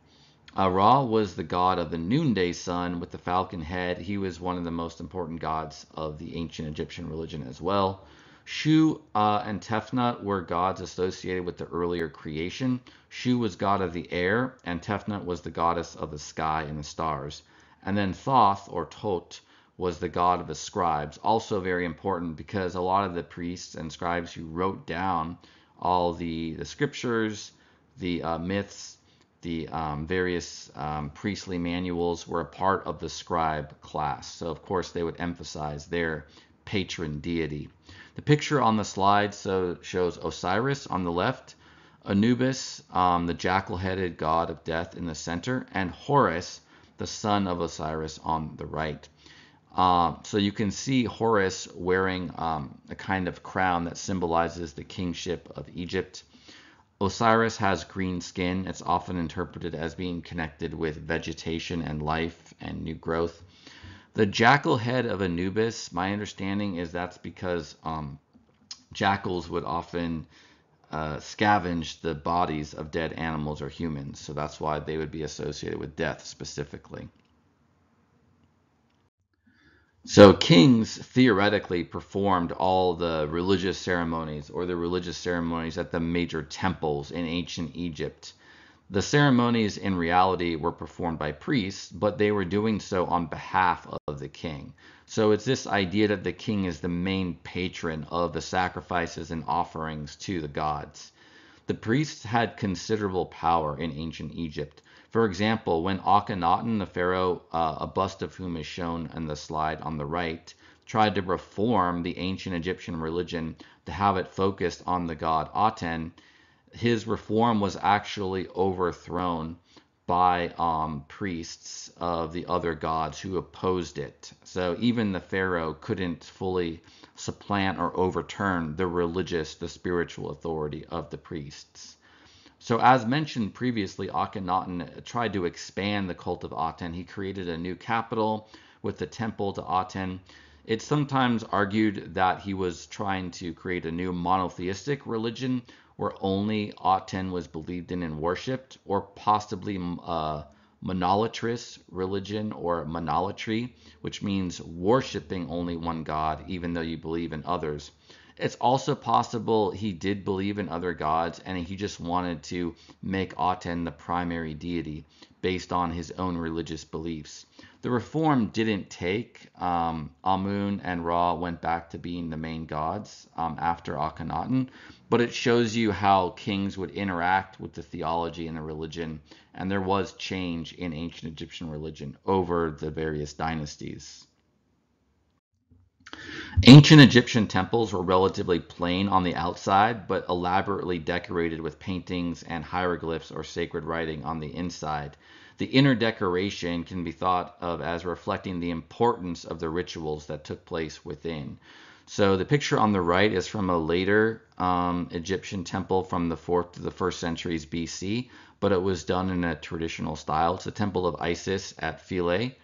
[SPEAKER 1] Ra was the god of the noonday sun with the falcon head. He was one of the most important gods of the ancient Egyptian religion as well. Shu and Tefnut were gods associated with the earlier creation. Shu was god of the air, and Tefnut was the goddess of the sky and the stars. And then Thoth, or Tot, was the god of the scribes, also very important because a lot of the priests and scribes who wrote down all the scriptures, the myths, the various priestly manuals were a part of the scribe class. So of course they would emphasize their patron deity. The picture on the slide shows Osiris on the left, Anubis, the jackal-headed god of death, in the center, and Horus, the son of Osiris, on the right. So you can see Horus wearing a kind of crown that symbolizes the kingship of Egypt. Osiris has green skin. It's often interpreted as being connected with vegetation and life and new growth. The jackal head of Anubis, my understanding is that's because jackals would often scavenge the bodies of dead animals or humans. So that's why they would be associated with death specifically. So kings theoretically performed all the religious ceremonies or the religious ceremonies at the major temples in ancient Egypt. The ceremonies in reality were performed by priests, but they were doing so on behalf of the king. So it's this idea that the king is the main patron of the sacrifices and offerings to the gods. The priests had considerable power in ancient Egypt. For example, when Akhenaten, the pharaoh, a bust of whom is shown in the slide on the right, tried to reform the ancient Egyptian religion to have it focused on the god Aten, his reform was actually overthrown by priests of the other gods who opposed it. So even the pharaoh couldn't fully supplant or overturn the spiritual authority of the priests. So as mentioned previously, Akhenaten tried to expand the cult of Aten. He created a new capital with the temple to Aten. It's sometimes argued that he was trying to create a new monotheistic religion where only Aten was believed in and worshipped, or possibly monolatrous religion or monolatry, which means worshiping only one god even though you believe in others. It's also possible he did believe in other gods and he just wanted to make Aten the primary deity based on his own religious beliefs. The reform didn't take. Amun and Ra went back to being the main gods after Akhenaten, but it shows you how kings would interact with the theology and the religion, and there was change in ancient Egyptian religion over the various dynasties. Ancient Egyptian temples were relatively plain on the outside, but elaborately decorated with paintings and hieroglyphs or sacred writing on the inside. The inner decoration can be thought of as reflecting the importance of the rituals that took place within. So the picture on the right is from a later Egyptian temple from the 4th to the 1st centuries BC, but it was done in a traditional style. It's the Temple of Isis at Philae.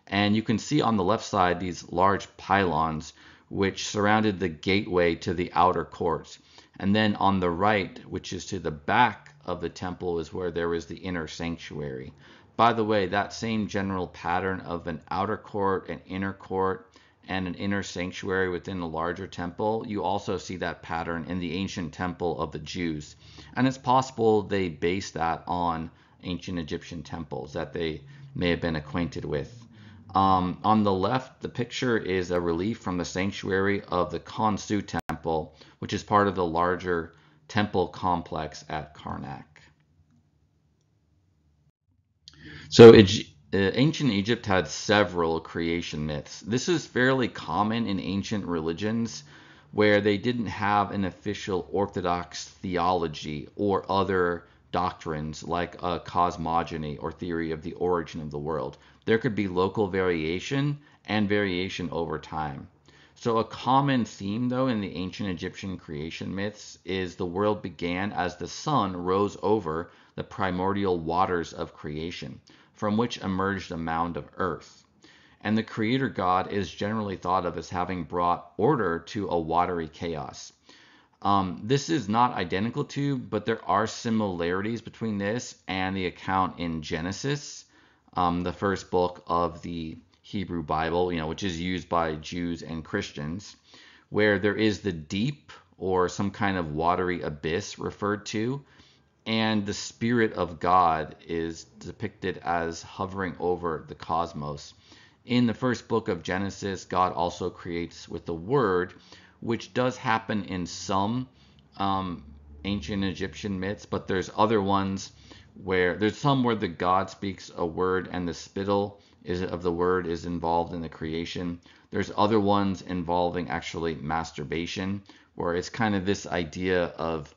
[SPEAKER 1] And you can see on the left side these large pylons which surrounded the gateway to the outer court. And then on the right, which is to the back of the temple, is where there was the inner sanctuary. By the way, that same general pattern of an outer court, an inner court, and an inner sanctuary within a larger temple, you also see that pattern in the ancient temple of the Jews. And it's possible they based that on ancient Egyptian temples that they may have been acquainted with. On the left, the picture is a relief from the sanctuary of the Khonsu temple, which is part of the larger temple complex at Karnak. So ancient Egypt had several creation myths. This is fairly common in ancient religions. where they didn't have an official orthodox theology or other doctrines like a cosmogony or theory of the origin of the world. There could be local variation and variation over time. So, a common theme, though, in the ancient Egyptian creation myths is the world began as the sun rose over the primordial waters of creation, from which emerged a mound of earth. And the creator god is generally thought of as having brought order to a watery chaos. This is not identical to, but there are similarities between this and the account in Genesis, the first book of the Hebrew Bible, which is used by Jews and Christians, where there is the deep or some kind of watery abyss referred to, and the Spirit of God is depicted as hovering over the cosmos. In the first book of Genesis, God also creates with the Word, which does happen in some ancient Egyptian myths, but there's other ones where there's some where the God speaks a word and the spittle of the word is involved in the creation. There's other ones involving actually masturbation, where it's kind of this idea of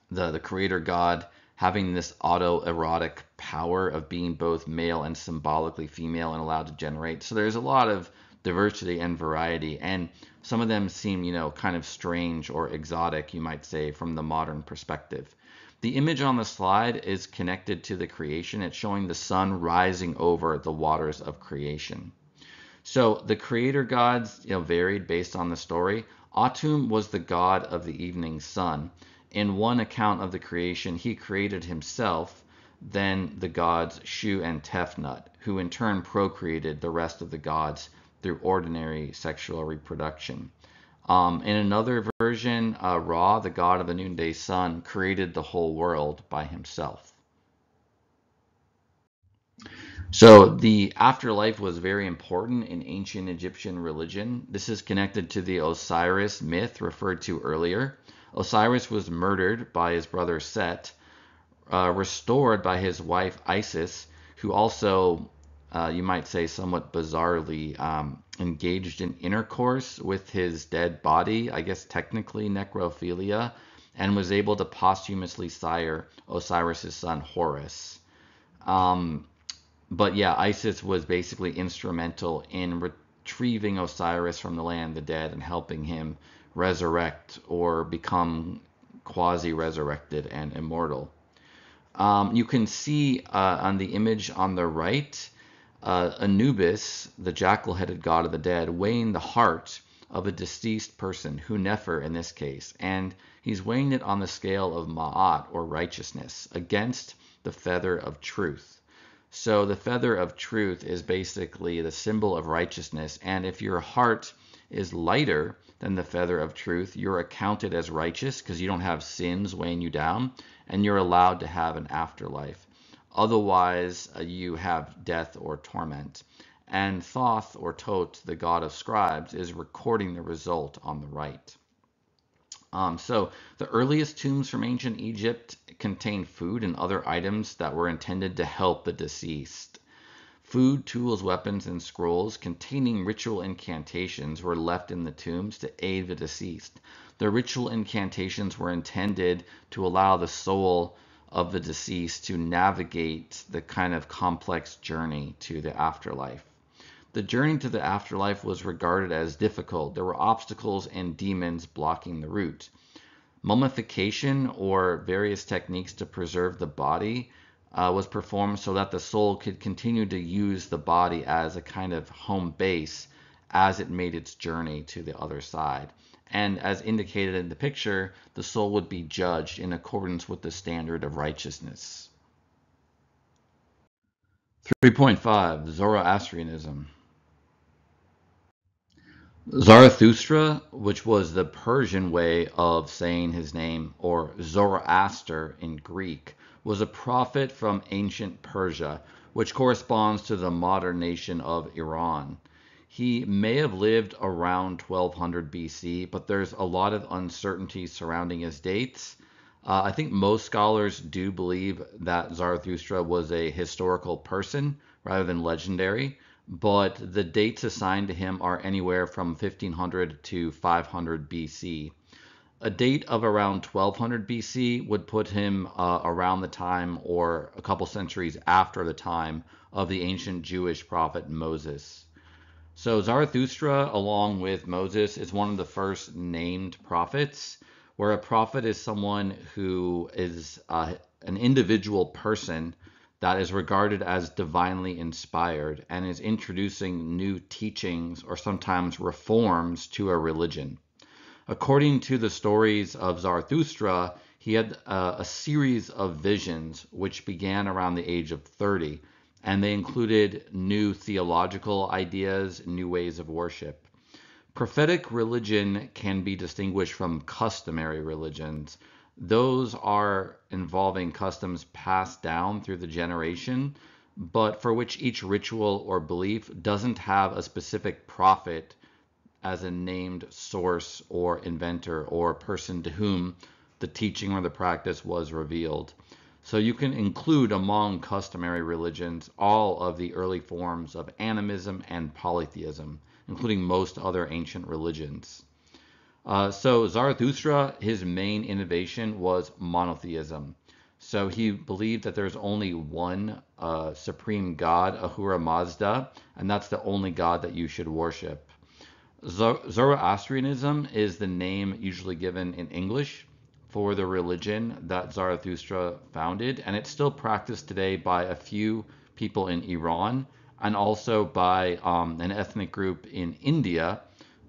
[SPEAKER 1] the creator God having this autoerotic power of being both male and symbolically female and allowed to generate. So there's a lot of diversity and variety, and some of them seem, kind of strange or exotic, you might say, from the modern perspective. The image on the slide is connected to the creation. It's showing the sun rising over the waters of creation. So the creator gods, varied based on the story. Atum was the god of the evening sun. In one account of the creation, he created himself, then the gods Shu and Tefnut, who in turn procreated the rest of the gods through ordinary sexual reproduction. In another version, Ra, the god of the noonday sun, created the whole world by himself. So the afterlife was very important in ancient Egyptian religion. This is connected to the Osiris myth referred to earlier. Osiris was murdered by his brother Set, restored by his wife Isis, who also, you might say somewhat bizarrely, engaged in intercourse with his dead body, I guess technically necrophilia, and was able to posthumously sire Osiris' son Horus. But yeah, Isis was basically instrumental in retrieving Osiris from the land of the dead and helping him resurrect or become quasi-resurrected and immortal. You can see on the image on the right, Anubis, the jackal-headed god of the dead, weighing the heart of a deceased person, Hunefer in this case, and he's weighing it on the scale of Ma'at, or righteousness, against the feather of truth. So the feather of truth is basically the symbol of righteousness, and if your heart is lighter than the feather of truth, you're accounted as righteous because you don't have sins weighing you down, and you're allowed to have an afterlife. Otherwise, you have death or torment. And Thoth, or Tot, the god of scribes, is recording the result on the right. So the earliest tombs from ancient Egypt contain food and other items that were intended to help the deceased. Food, tools, weapons, and scrolls containing ritual incantations were left in the tombs to aid the deceased. The ritual incantations were intended to allow the soul of the deceased to navigate the kind of complex journey to the afterlife. The journey to the afterlife was regarded as difficult. There were obstacles and demons blocking the route. Mummification, or various techniques to preserve the body, was performed so that the soul could continue to use the body as a kind of home base as it made its journey to the other side. And as indicated in the picture, the soul would be judged in accordance with the standard of righteousness. 3.5. Zoroastrianism. Zarathustra, which was the Persian way of saying his name, or Zoroaster in Greek, was a prophet from ancient Persia, which corresponds to the modern nation of Iran. He may have lived around 1200 BC, but there's a lot of uncertainty surrounding his dates. I think most scholars do believe that Zarathustra was a historical person rather than legendary, but the dates assigned to him are anywhere from 1500 to 500 BC. A date of around 1200 BC would put him around the time or a couple centuries after the time of the ancient Jewish prophet Moses. So Zarathustra, along with Moses, is one of the first named prophets, where a prophet is someone who is an individual person that is regarded as divinely inspired and is introducing new teachings or sometimes reforms to a religion. According to the stories of Zarathustra, he had a series of visions which began around the age of 30, and they included new theological ideas, new ways of worship. Prophetic religion can be distinguished from customary religions. Those are involving customs passed down through the generation, but for which each ritual or belief doesn't have a specific prophet as a named source or inventor or person to whom the teaching or the practice was revealed. So you can include among customary religions all of the early forms of animism and polytheism, including most other ancient religions. So Zarathustra, his main innovation was monotheism. So he believed that there's only one supreme God, Ahura Mazda, and that's the only God that you should worship. Zoroastrianism is the name usually given in English for the religion that Zarathustra founded, and it's still practiced today by a few people in Iran and also by an ethnic group in India,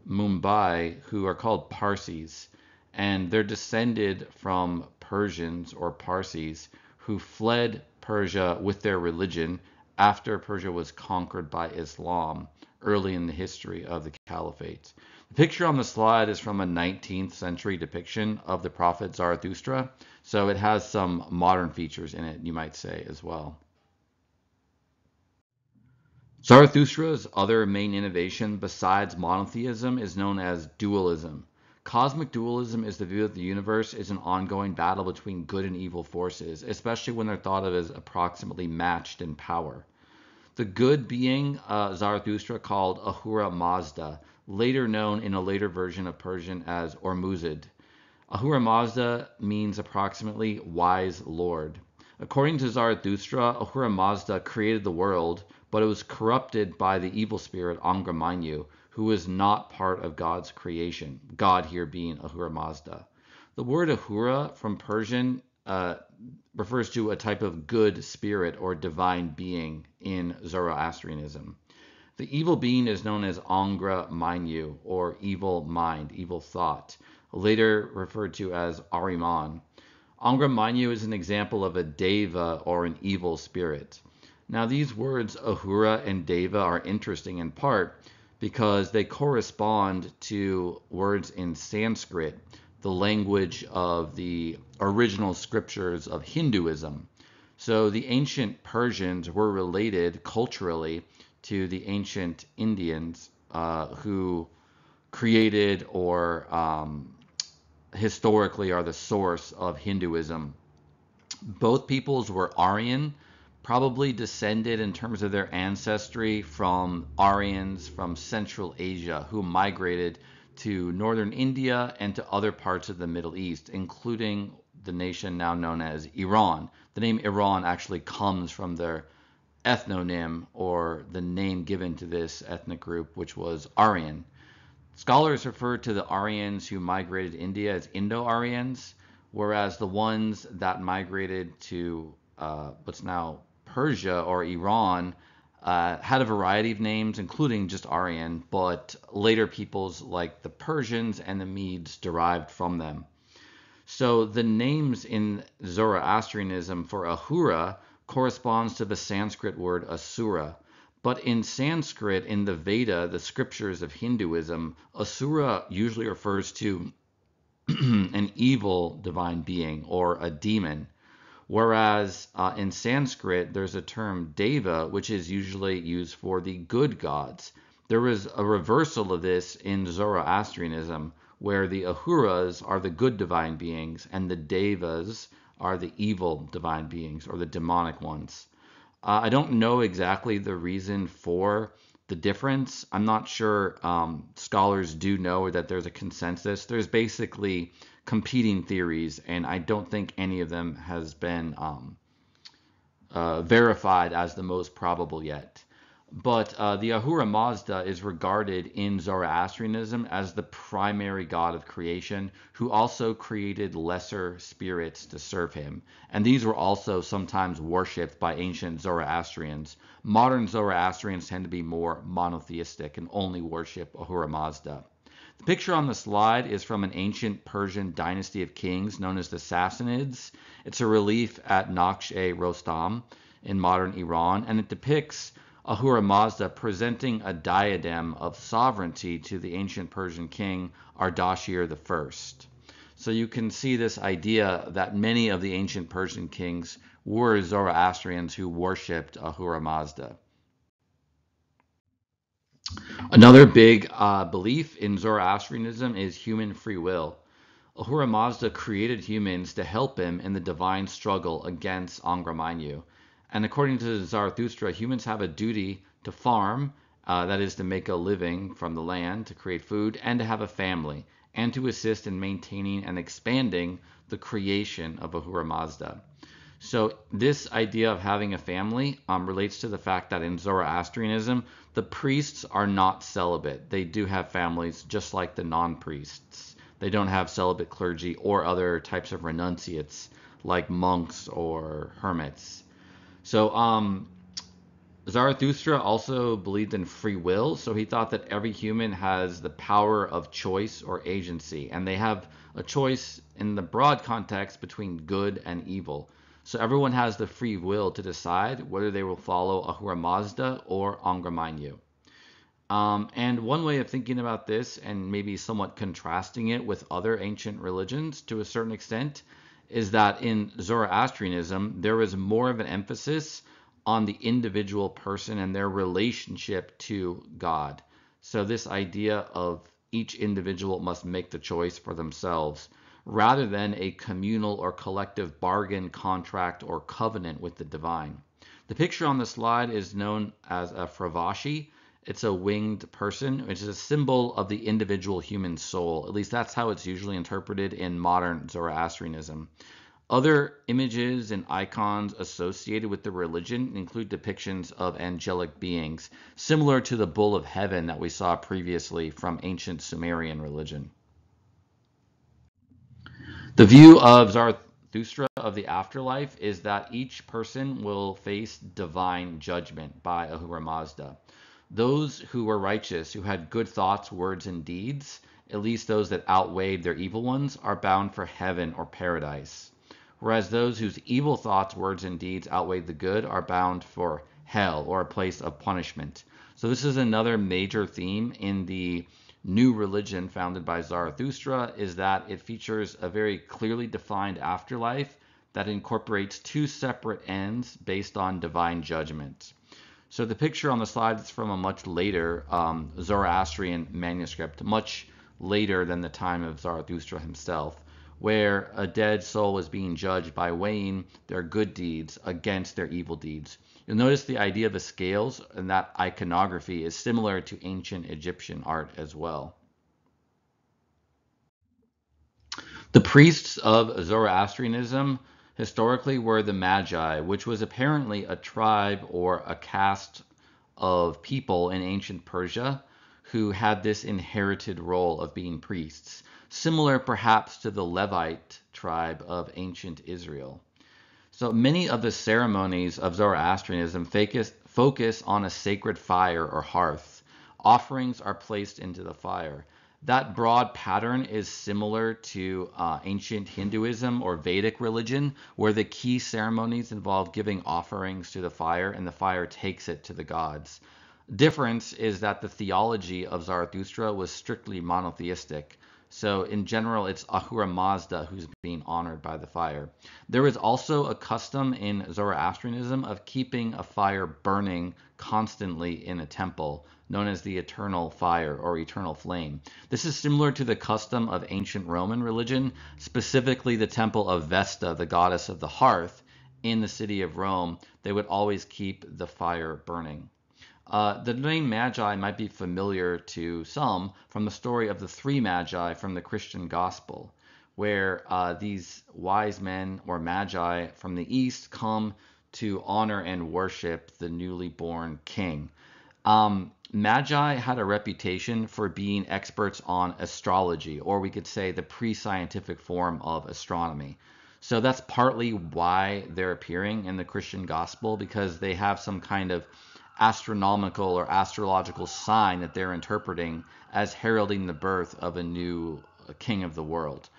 [SPEAKER 1] Mumbai, who are called Parsis. And they're descended from Persians or Parsis who fled Persia with their religion after Persia was conquered by Islam early in the history of the caliphate. The picture on the slide is from a 19th century depiction of the prophet Zarathustra, so it has some modern features in it, you might say, as well. Zarathustra's other main innovation besides monotheism is known as dualism. Cosmic dualism is the view that the universe is an ongoing battle between good and evil forces, especially when they're thought of as approximately matched in power. The good being Zarathustra called Ahura Mazda, later known in a later version of Persian as Ormuzd. Ahura Mazda means approximately wise lord. According to Zarathustra, Ahura Mazda created the world, but it was corrupted by the evil spirit Angra Mainyu, who was not part of God's creation, God here being Ahura Mazda. The word Ahura from Persian refers to a type of good spirit or divine being in Zoroastrianism. The evil being is known as Angra Mainyu, or evil mind, evil thought, later referred to as Ahriman. Angra Mainyu is an example of a deva, or an evil spirit. Now these words Ahura and deva are interesting in part because they correspond to words in Sanskrit, the language of the original scriptures of Hinduism. So the ancient Persians were related culturally to the ancient Indians who created or historically are the source of Hinduism. Both peoples were Aryan, probably descended in terms of their ancestry from Aryans from Central Asia who migrated to northern India and to other parts of the Middle East, including the nation now known as Iran. The name Iran actually comes from their ethnonym, or the name given to this ethnic group, which was Aryan. Scholars refer to the Aryans who migrated to India as Indo-Aryans, whereas the ones that migrated to what's now Persia or Iran had a variety of names, including just Aryan, but later peoples like the Persians and the Medes derived from them. So the names in Zoroastrianism for Ahura corresponds to the Sanskrit word Asura. But in Sanskrit, in the Veda, the scriptures of Hinduism, Asura usually refers to an evil divine being or a demon. Whereas in Sanskrit, there's a term deva, which is usually used for the good gods. There is a reversal of this in Zoroastrianism, where the Ahuras are the good divine beings and the devas are the evil divine beings or the demonic ones. I don't know exactly the reason for the difference. I'm not sure scholars do know or that there's a consensus. There's basically competing theories, and I don't think any of them has been verified as the most probable yet. But the Ahura Mazda is regarded in Zoroastrianism as the primary god of creation, who also created lesser spirits to serve him. And these were also sometimes worshipped by ancient Zoroastrians. Modern Zoroastrians tend to be more monotheistic and only worship Ahura Mazda. The picture on the slide is from an ancient Persian dynasty of kings known as the Sassanids. It's a relief at Naqsh-e-Rostam in modern Iran, and it depicts Ahura Mazda presenting a diadem of sovereignty to the ancient Persian king Ardashir I. So you can see this idea that many of the ancient Persian kings were Zoroastrians who worshipped Ahura Mazda. Another big belief in Zoroastrianism is human free will. Ahura Mazda created humans to help him in the divine struggle against Angra Mainyu. And according to Zarathustra, humans have a duty to farm, that is to make a living from the land, to create food, and to have a family, and to assist in maintaining and expanding the creation of Ahura Mazda. So this idea of having a family relates to the fact that in Zoroastrianism, the priests are not celibate. They do have families just like the non-priests. They don't have celibate clergy or other types of renunciates like monks or hermits. So Zarathustra also believed in free will, so he thought that every human has the power of choice or agency, and they have a choice in the broad context between good and evil. So everyone has the free will to decide whether they will follow Ahura Mazda or Angra Mainyu. And one way of thinking about this, and maybe somewhat contrasting it with other ancient religions to a certain extent, is that in Zoroastrianism, there is more of an emphasis on the individual person and their relationship to God. So this idea of each individual must make the choice for themselves, rather than a communal or collective bargain, contract, or covenant with the divine. The picture on the slide is known as a Fravashi. It's a winged person, which is a symbol of the individual human soul. At least that's how it's usually interpreted in modern Zoroastrianism. Other images and icons associated with the religion include depictions of angelic beings, similar to the bull of heaven that we saw previously from ancient Sumerian religion. The view of Zarathustra of the afterlife is that each person will face divine judgment by Ahura Mazda. Those who were righteous, who had good thoughts, words, and deeds, at least those that outweighed their evil ones, are bound for heaven or paradise. Whereas those whose evil thoughts, words, and deeds outweighed the good are bound for hell or a place of punishment. So this is another major theme in the new religion founded by Zarathustra, is that it features a very clearly defined afterlife that incorporates two separate ends based on divine judgment. So the picture on the slide is from a much later Zoroastrian manuscript, much later than the time of Zarathustra himself, where a dead soul is being judged by weighing their good deeds against their evil deeds. You'll notice the idea of the scales and that iconography is similar to ancient Egyptian art as well. The priests of Zoroastrianism historically were the Magi, which was apparently a tribe or a caste of people in ancient Persia who had this inherited role of being priests, similar perhaps to the Levite tribe of ancient Israel. So many of the ceremonies of Zoroastrianism focus on a sacred fire or hearth. Offerings are placed into the fire. That broad pattern is similar to ancient Hinduism or Vedic religion, where the key ceremonies involve giving offerings to the fire and the fire takes it to the gods. Difference is that the theology of Zarathustra was strictly monotheistic. So in general, it's Ahura Mazda who's being honored by the fire. There is also a custom in Zoroastrianism of keeping a fire burning constantly in a temple, known as the eternal fire or eternal flame. This is similar to the custom of ancient Roman religion, specifically the temple of Vesta, the goddess of the hearth, in the city of Rome. They would always keep the fire burning. The name Magi might be familiar to some from the story of the three Magi from the Christian Gospel, where these wise men or Magi from the East come to honor and worship the newly born king. Magi had a reputation for being experts on astrology, or we could say the pre-scientific form of astronomy. So that's partly why they're appearing in the Christian gospel, because they have some kind of astronomical or astrological sign that they're interpreting as heralding the birth of a new king of the world.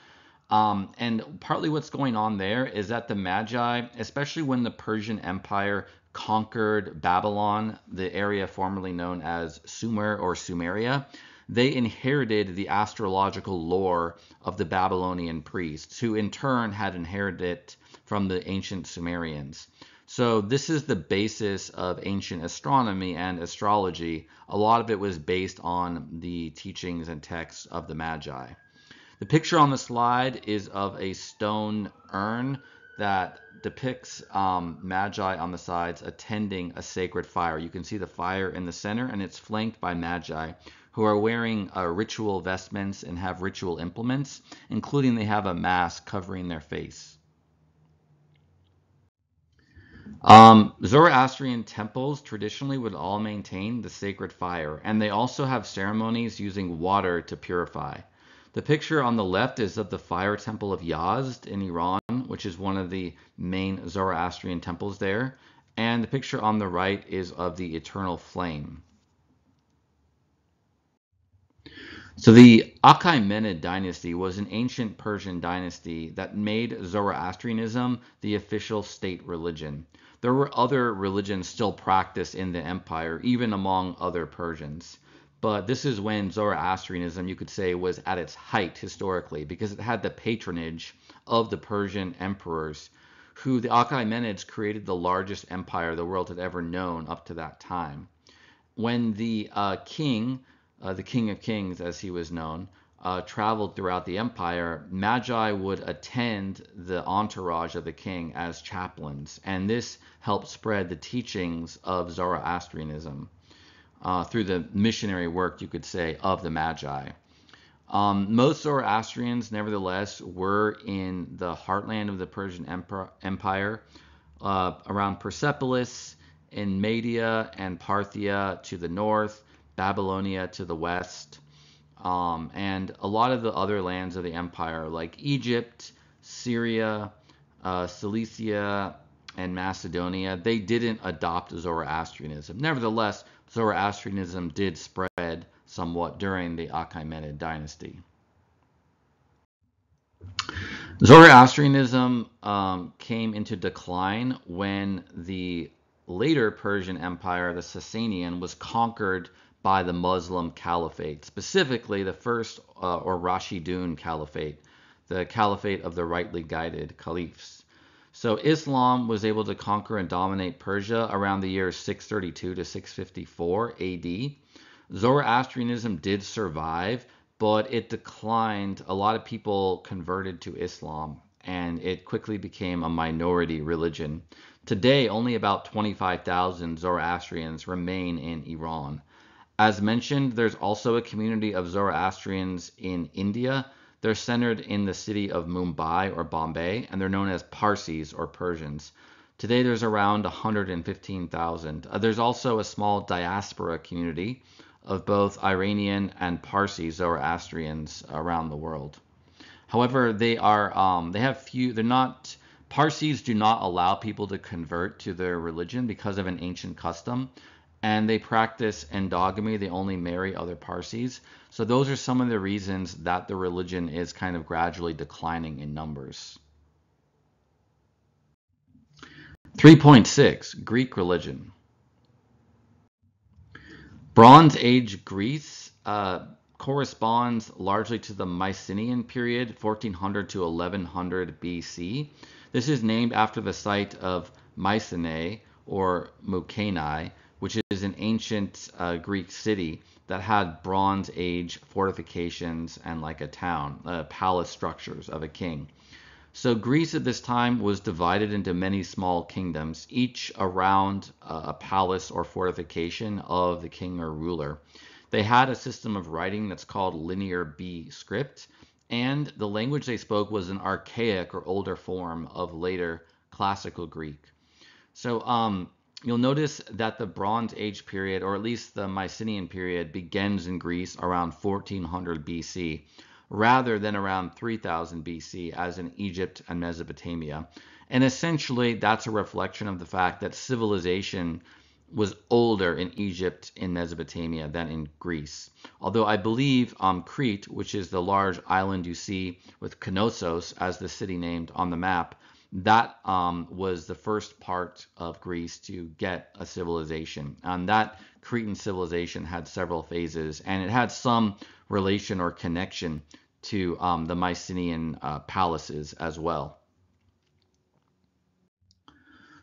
[SPEAKER 1] And partly what's going on there is that the Magi, especially when the Persian Empire conquered Babylon, the area formerly known as Sumer or Sumeria, they inherited the astrological lore of the Babylonian priests, who in turn had inherited it from the ancient Sumerians. So this is the basis of ancient astronomy and astrology. A lot of it was based on the teachings and texts of the Magi. The picture on the slide is of a stone urn that depicts Magi on the sides attending a sacred fire. You can see the fire in the center, and it's flanked by Magi who are wearing ritual vestments and have ritual implements, including they have a mask covering their face. Zoroastrian temples traditionally would all maintain the sacred fire, and they also have ceremonies using water to purify. The picture on the left is of the fire temple of Yazd in Iran, which is one of the main Zoroastrian temples there. And the picture on the right is of the eternal flame. So the Achaemenid dynasty was an ancient Persian dynasty that made Zoroastrianism the official state religion. There were other religions still practiced in the empire, even among other Persians. But this is when Zoroastrianism, you could say, was at its height historically, because it had the patronage of the Persian emperors, who the Achaemenids created the largest empire the world had ever known up to that time. When the king of kings, as he was known, traveled throughout the empire, Magi would attend the entourage of the king as chaplains, and this helped spread the teachings of Zoroastrianism through the missionary work, you could say, of the Magi. Most Zoroastrians, nevertheless, were in the heartland of the Persian Empire, around Persepolis, in Media and Parthia to the north, Babylonia to the west, and a lot of the other lands of the empire, like Egypt, Syria, Cilicia, and Macedonia, they didn't adopt Zoroastrianism. Nevertheless, Zoroastrianism did spread somewhat during the Achaemenid dynasty. Zoroastrianism came into decline when the later Persian Empire, the Sasanian, was conquered by the Muslim Caliphate, specifically the first or Rashidun Caliphate, the Caliphate of the rightly guided caliphs. So Islam was able to conquer and dominate Persia around the years 632 to 654 AD. Zoroastrianism did survive, but it declined. A lot of people converted to Islam, and it quickly became a minority religion. Today, only about 25,000 Zoroastrians remain in Iran. As mentioned, there's also a community of Zoroastrians in India. They're centered in the city of Mumbai or Bombay, and they're known as Parsis or Persians. Today there's around 115,000. There's also a small diaspora community of both Iranian and Parsi Zoroastrians around the world. However, Parsis do not allow people to convert to their religion because of an ancient custom, and they practice endogamy. They only marry other Parsis. So those are some of the reasons that the religion is kind of gradually declining in numbers. 3.6, Greek religion. Bronze Age Greece corresponds largely to the Mycenaean period, 1400 to 1100 BC. This is named after the site of Mycenae or Mycenae, which is an ancient Greek city that had Bronze Age fortifications and like a town, palace structures of a king. So Greece at this time was divided into many small kingdoms, each around a palace or fortification of the king or ruler. They had a system of writing that's called Linear B script, and the language they spoke was an archaic or older form of later classical Greek. So you'll notice that the Bronze Age period, or at least the Mycenaean period, begins in Greece around 1400 BC, rather than around 3000 BC as in Egypt and Mesopotamia. And essentially, that's a reflection of the fact that civilization was older in Egypt and Mesopotamia than in Greece. Although I believe Crete, which is the large island you see with Knossos as the city named on the map, that was the first part of Greece to get a civilization. And that Cretan civilization had several phases, and it had some relation or connection to the Mycenaean palaces as well.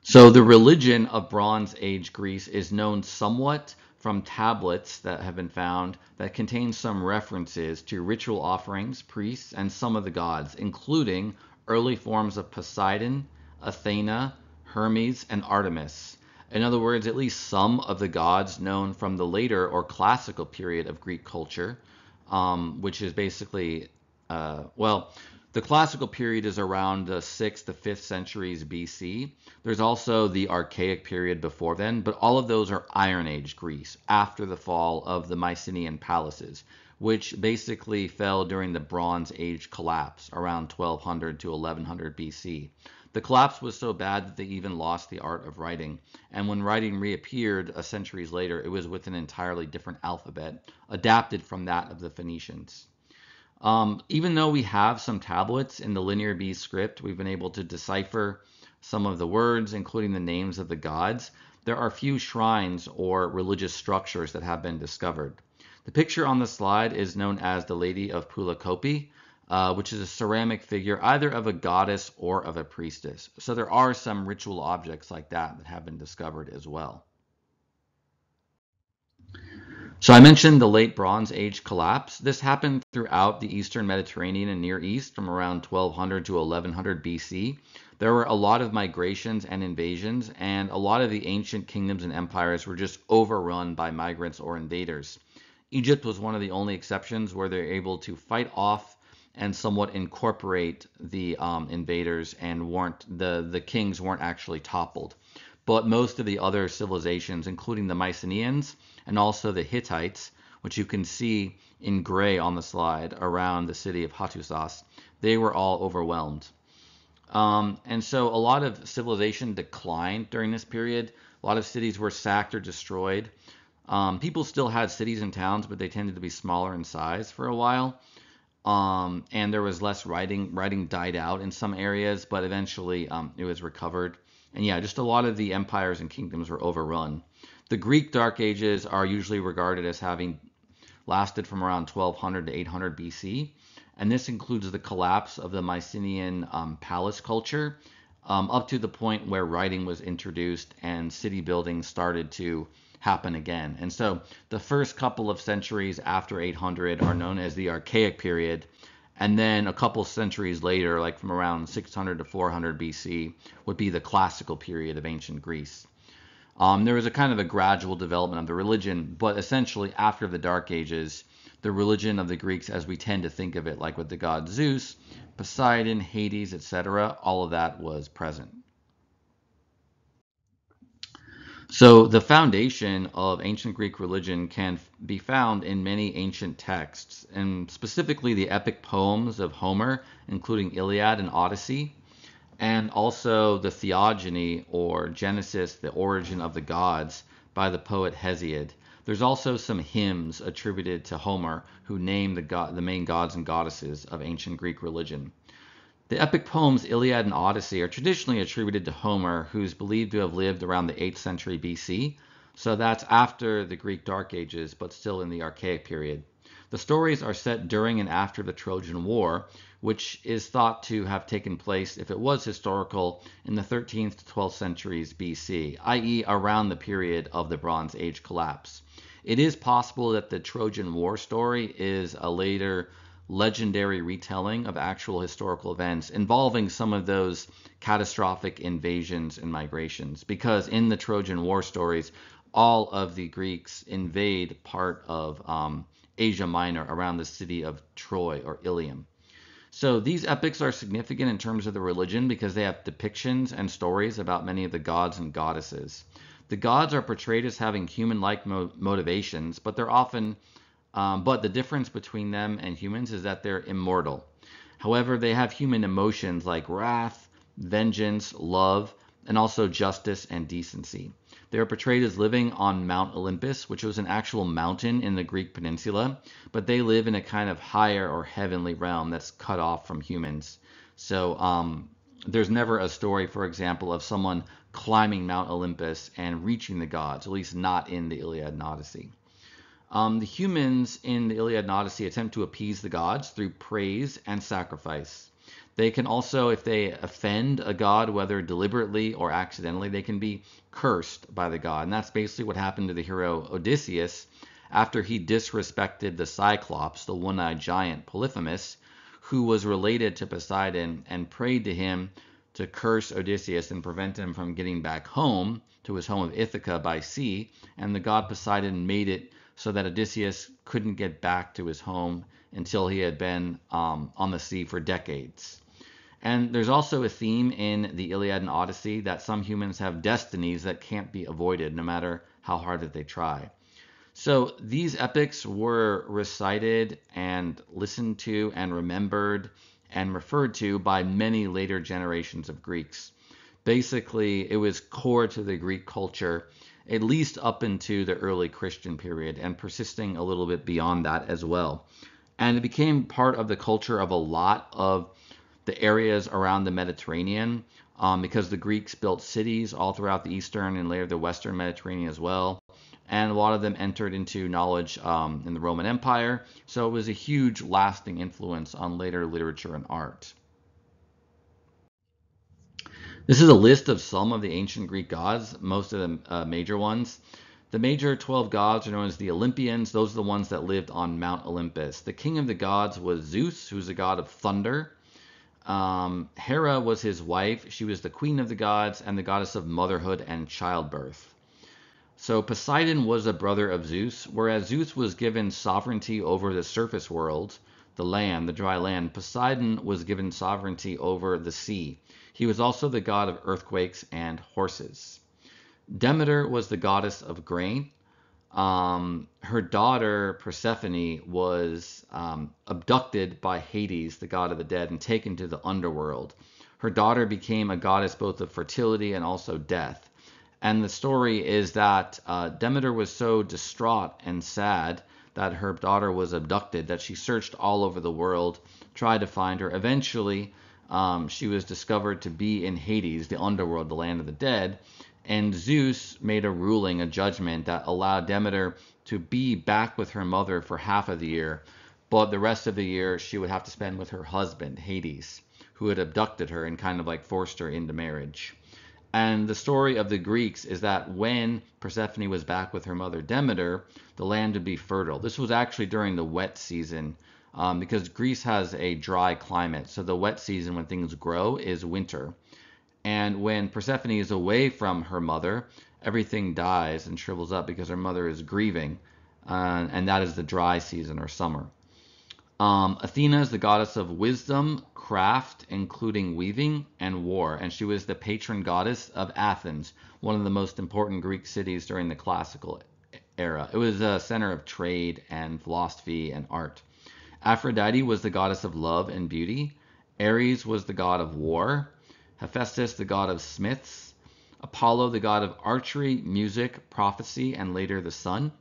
[SPEAKER 1] So the religion of Bronze Age Greece is known somewhat from tablets that have been found that contain some references to ritual offerings, priests, and some of the gods, including early forms of Poseidon, Athena, Hermes, and Artemis. In other words, at least some of the gods known from the later or classical period of Greek culture, which is basically, the classical period is around the 6th to 5th centuries BC. There's also the Archaic period before then, but all of those are Iron Age Greece, after the fall of the Mycenaean palaces, which basically fell during the Bronze Age collapse around 1200 to 1100 BC. The collapse was so bad that they even lost the art of writing, and when writing reappeared centuries later, it was with an entirely different alphabet, adapted from that of the Phoenicians. Even though we have some tablets in the Linear B script, we've been able to decipher some of the words, including the names of the gods. There are few shrines or religious structures that have been discovered. The picture on the slide is known as the Lady of Pulakopi, which is a ceramic figure either of a goddess or of a priestess. So there are some ritual objects like that that have been discovered as well. So I mentioned the late Bronze Age collapse. This happened throughout the Eastern Mediterranean and Near East from around 1200 to 1100 BC. There were a lot of migrations and invasions, and a lot of the ancient kingdoms and empires were just overrun by migrants or invaders. Egypt was one of the only exceptions where they're able to fight off and somewhat incorporate the invaders, and the kings weren't actually toppled. But most of the other civilizations, including the Mycenaeans and also the Hittites, which you can see in gray on the slide around the city of Hattusas, they were all overwhelmed. And so a lot of civilization declined during this period. A lot of cities were sacked or destroyed. People still had cities and towns, but they tended to be smaller in size for a while. And there was less writing. Writing died out in some areas, but eventually it was recovered. And yeah, just a lot of the empires and kingdoms were overrun. The Greek Dark Ages are usually regarded as having lasted from around 1200 to 800 BC. And this includes the collapse of the Mycenaean palace culture up to the point where writing was introduced and city building started to happen again. And so the first couple of centuries after 800 are known as the Archaic period. And then a couple centuries later, like from around 600 to 400 BC, would be the classical period of ancient Greece. There was a kind of a gradual development of the religion, but essentially after the Dark Ages, the religion of the Greeks, as we tend to think of it, like with the god Zeus, Poseidon, Hades, etc., all of that was present. So the foundation of ancient Greek religion can be found in many ancient texts, and specifically the epic poems of Homer, including Iliad and Odyssey, and also the Theogony, or Genesis, the origin of the gods, by the poet Hesiod. There's also some hymns attributed to Homer who name the main gods and goddesses of ancient Greek religion. The epic poems Iliad and Odyssey are traditionally attributed to Homer, who's believed to have lived around the 8th century BC, so that's after the Greek Dark Ages, but still in the Archaic period. The stories are set during and after the Trojan War, which is thought to have taken place, if it was historical, in the 13th to 12th centuries BC, i.e. around the period of the Bronze Age collapse. It is possible that the Trojan War story is a later legendary retelling of actual historical events involving some of those catastrophic invasions and migrations. Because in the Trojan War stories, all of the Greeks invade part of Asia Minor around the city of Troy or Ilium. So these epics are significant in terms of the religion because they have depictions and stories about many of the gods and goddesses. The gods are portrayed as having human-like motivations, but but the difference between them and humans is that they're immortal. However, they have human emotions like wrath, vengeance, love, and also justice and decency. They are portrayed as living on Mount Olympus, which was an actual mountain in the Greek peninsula, but they live in a kind of higher or heavenly realm that's cut off from humans. So there's never a story, for example, of someone climbing Mount Olympus and reaching the gods, at least not in the Iliad and Odyssey. The humans in the Iliad and Odyssey attempt to appease the gods through praise and sacrifice. They can also, if they offend a god, whether deliberately or accidentally, they can be cursed by the god. And that's basically what happened to the hero Odysseus after he disrespected the Cyclops, the one-eyed giant Polyphemus, who was related to Poseidon and prayed to him to curse Odysseus and prevent him from getting back home to his home of Ithaca by sea. And the god Poseidon made it so that Odysseus couldn't get back to his home until he had been on the sea for decades. And there's also a theme in the Iliad and Odyssey that some humans have destinies that can't be avoided no matter how hard that they try. So these epics were recited and listened to and remembered and referred to by many later generations of Greeks. Basically, it was core to the Greek culture, at least up into the early Christian period, and persisting a little bit beyond that as well. And it became part of the culture of a lot of the areas around the Mediterranean, because the Greeks built cities all throughout the eastern and later the western Mediterranean as well. And a lot of them entered into knowledge in the Roman Empire. So it was a huge lasting influence on later literature and art. This is a list of some of the ancient Greek gods, most of the major ones. The major 12 gods are known as the Olympians. Those are the ones that lived on Mount Olympus. The king of the gods was Zeus, who's the god of thunder. Hera was his wife. She was the queen of the gods and the goddess of motherhood and childbirth. So Poseidon was a brother of Zeus, whereas Zeus was given sovereignty over the surface world, the land, the dry land. Poseidon was given sovereignty over the sea. He was also the god of earthquakes and horses. Demeter was the goddess of grain. Her daughter Persephone was abducted by Hades, the god of the dead, and taken to the underworld. Her daughter became a goddess both of fertility and also death. And the story is that Demeter was so distraught and sad that her daughter was abducted that she searched all over the world, tried to find her. Eventually, she was discovered to be in Hades, the underworld, the land of the dead. And Zeus made a ruling, a judgment that allowed Demeter to be back with her mother for half of the year, but the rest of the year she would have to spend with her husband, Hades, who had abducted her and kind of like forced her into marriage. And the story of the Greeks is that when Persephone was back with her mother Demeter, the land would be fertile. This was actually during the wet season, because Greece has a dry climate. So the wet season when things grow is winter. And when Persephone is away from her mother, everything dies and shrivels up because her mother is grieving. And that is the dry season or summer. Athena is the goddess of wisdom, craft, including weaving, and war. And she was the patron goddess of Athens, one of the most important Greek cities during the classical era. It was a center of trade and philosophy and art. Aphrodite was the goddess of love and beauty. Ares was the god of war. Hephaestus, the god of smiths. Apollo, the god of archery, music, prophecy, and later the sun.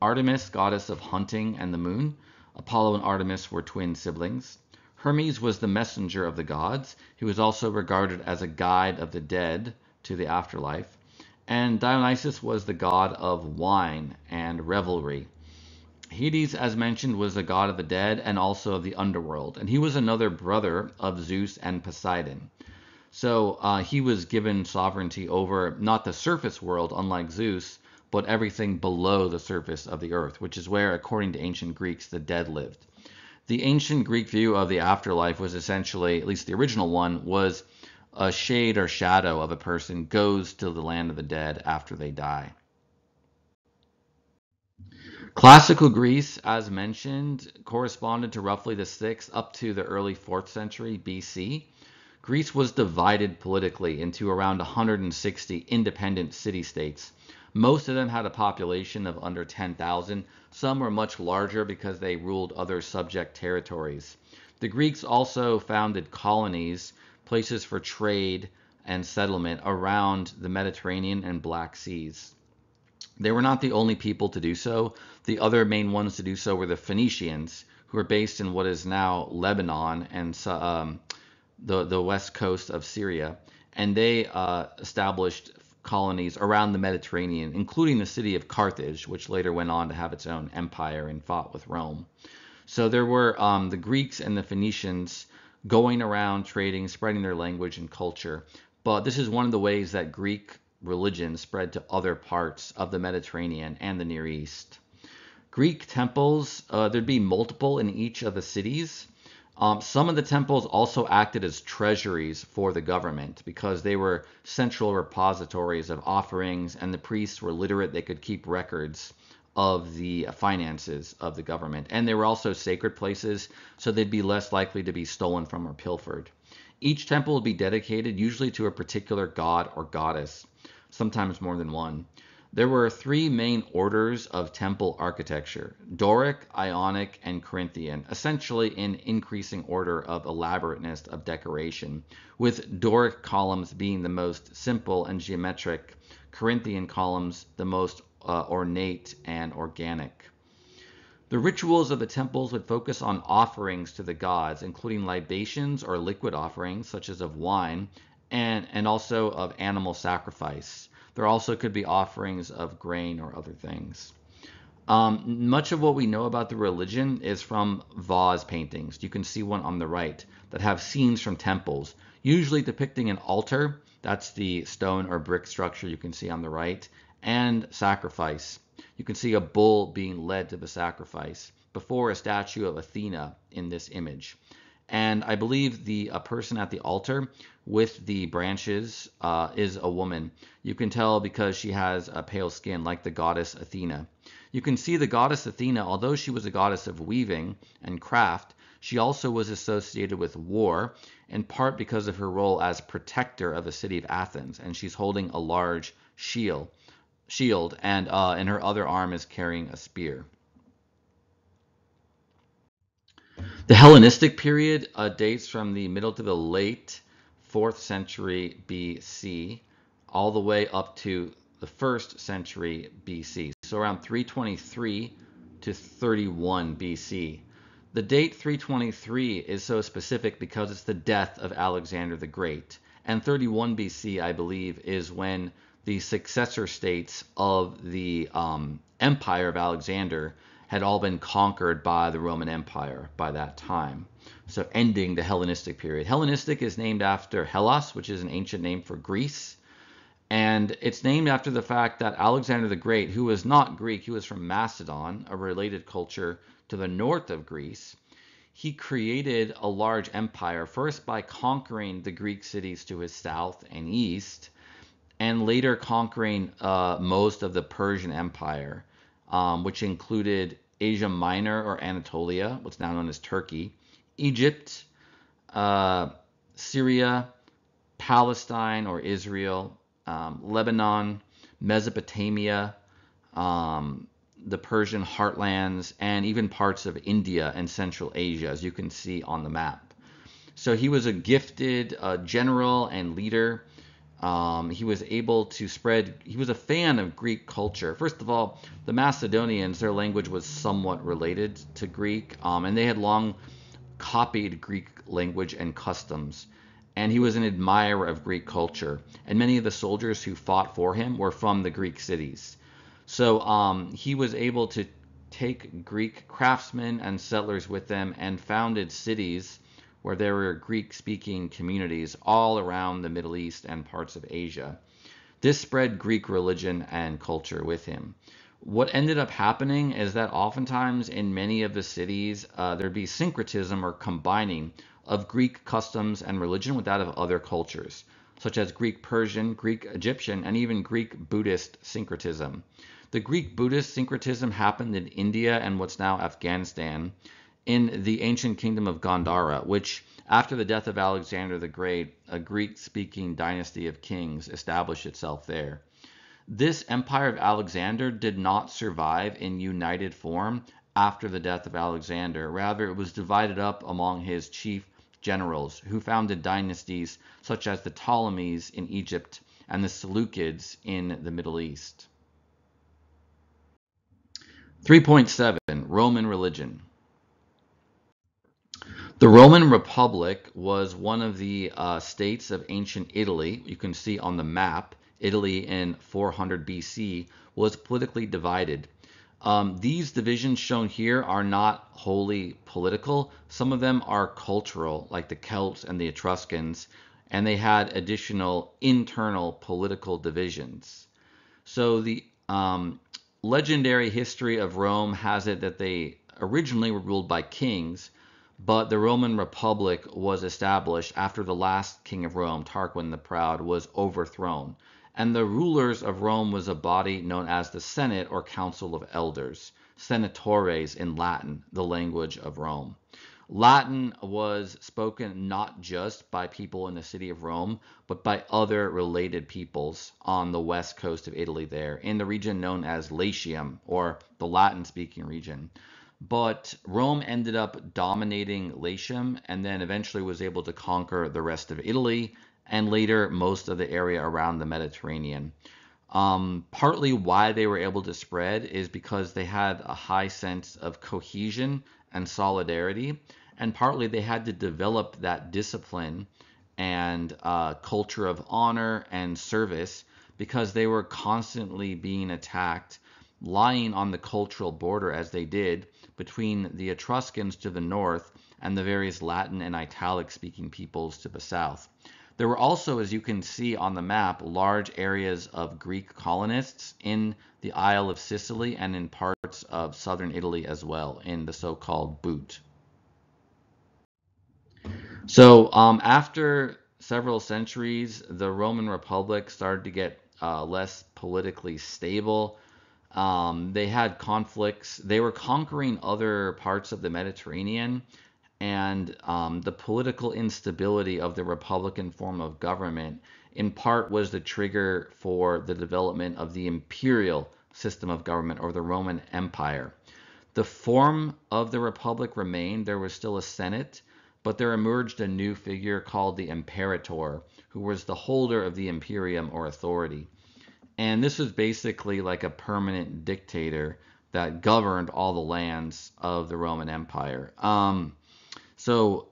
[SPEAKER 1] Artemis, goddess of hunting and the moon. Apollo and Artemis were twin siblings. Hermes was the messenger of the gods. He was also regarded as a guide of the dead to the afterlife. And Dionysus was the god of wine and revelry. Hades, as mentioned, was the god of the dead and also of the underworld. And he was another brother of Zeus and Poseidon. So he was given sovereignty over not the surface world, unlike Zeus, but everything below the surface of the earth, which is where, according to ancient Greeks, the dead lived. The ancient Greek view of the afterlife was essentially, at least the original one, was a shade or shadow of a person goes to the land of the dead after they die. Classical Greece, as mentioned, corresponded to roughly the 6th up to the early 4th century BC. Greece was divided politically into around 160 independent city-states. Most of them had a population of under 10,000. Some were much larger because they ruled other subject territories. The Greeks also founded colonies, places for trade and settlement around the Mediterranean and Black Seas. They were not the only people to do so. The other main ones to do so were the Phoenicians, who are based in what is now Lebanon and the west coast of Syria, and they established colonies around the Mediterranean, including the city of Carthage, which later went on to have its own empire and fought with Rome. So there were the Greeks and the Phoenicians going around trading, spreading their language and culture. But this is one of the ways that Greek religion spread to other parts of the Mediterranean and the Near East. Greek temples, there'd be multiple in each of the cities. Some of the temples also acted as treasuries for the government because they were central repositories of offerings, and the priests were literate. They could keep records of the finances of the government. And they were also sacred places, so they'd be less likely to be stolen from or pilfered. Each temple would be dedicated usually to a particular god or goddess, sometimes more than one. There were three main orders of temple architecture: Doric, Ionic, and Corinthian, essentially in increasing order of elaborateness of decoration, with Doric columns being the most simple and geometric, Corinthian columns the most ornate and organic. The rituals of the temples would focus on offerings to the gods, including libations or liquid offerings, such as of wine, and also of animal sacrifice. There also could be offerings of grain or other things. Much of what we know about the religion is from vase paintings. You can see one on the right that have scenes from temples, usually depicting an altar, that's the stone or brick structure you can see on the right, and sacrifice. You can see a bull being led to the sacrifice before a statue of Athena in this image. And I believe the person at the altar with the branches is a woman. You can tell because she has a pale skin, like the goddess Athena. You can see the goddess Athena, although she was a goddess of weaving and craft, she also was associated with war, in part because of her role as protector of the city of Athens. And she's holding a large shield, and in her other arm is carrying a spear. The Hellenistic period dates from the middle to the late 4th century BC, all the way up to the 1st century BC, so around 323 to 31 BC. The date 323 is so specific because it's the death of Alexander the Great, and 31 BC, I believe, is when the successor states of the empire of Alexander had all been conquered by the Roman Empire by that time. So ending the Hellenistic period. Hellenistic is named after Hellas, which is an ancient name for Greece. And it's named after the fact that Alexander the Great, who was not Greek, he was from Macedon, a related culture to the north of Greece. He created a large empire, first by conquering the Greek cities to his south and east, and later conquering most of the Persian Empire, which included Asia Minor or Anatolia, what's now known as Turkey, Egypt, Syria, Palestine or Israel, Lebanon, Mesopotamia, the Persian heartlands, and even parts of India and Central Asia, as you can see on the map. So he was a gifted general and leader. He was able to spread, he was a fan of Greek culture. First of all, the Macedonians, their language was somewhat related to Greek, and they had long copied Greek language and customs. And he was an admirer of Greek culture. And many of the soldiers who fought for him were from the Greek cities. So he was able to take Greek craftsmen and settlers with them and founded cities where there were Greek-speaking communities all around the Middle East and parts of Asia. This spread Greek religion and culture with him. What ended up happening is that oftentimes in many of the cities, there'd be syncretism or combining of Greek customs and religion with that of other cultures, such as Greek Persian, Greek Egyptian, and even Greek Buddhist syncretism. The Greek Buddhist syncretism happened in India and what's now Afghanistan in the ancient kingdom of Gandhara, which, after the death of Alexander the Great, a Greek speaking dynasty of kings established itself there. This empire of Alexander did not survive in united form after the death of Alexander. Rather, it was divided up among his chief generals, who founded dynasties such as the Ptolemies in Egypt and the Seleucids in the Middle East. 3.7 Roman religion. The Roman Republic was one of the states of ancient Italy. You can see on the map, Italy in 400 BC was politically divided. These divisions shown here are not wholly political. Some of them are cultural, like the Celts and the Etruscans, and they had additional internal political divisions. So the legendary history of Rome has it that they originally were ruled by kings, but the Roman Republic was established after the last king of Rome, Tarquin the Proud, was overthrown. And the rulers of Rome was a body known as the Senate or Council of Elders, senatores in Latin, the language of Rome. Latin was spoken not just by people in the city of Rome, but by other related peoples on the west coast of Italy there, in the region known as Latium, or the Latin-speaking region. But Rome ended up dominating Latium and then eventually was able to conquer the rest of Italy and later most of the area around the Mediterranean. Partly why they were able to spread is because they had a high sense of cohesion and solidarity, and partly they had to develop that discipline and culture of honor and service because they were constantly being attacked, lying on the cultural border as they did between the Etruscans to the north and the various Latin and Italic speaking peoples to the south. There were also, as you can see on the map, large areas of Greek colonists in the Isle of Sicily and in parts of southern Italy as well, in the so-called Boot. So after several centuries, the Roman Republic started to get less politically stable. They had conflicts. They were conquering other parts of the Mediterranean, and the political instability of the Republican form of government, in part, was the trigger for the development of the imperial system of government, or the Roman Empire. The form of the Republic remained. There was still a Senate, but there emerged a new figure called the Imperator, who was the holder of the imperium or authority. And this was basically like a permanent dictator that governed all the lands of the Roman Empire. So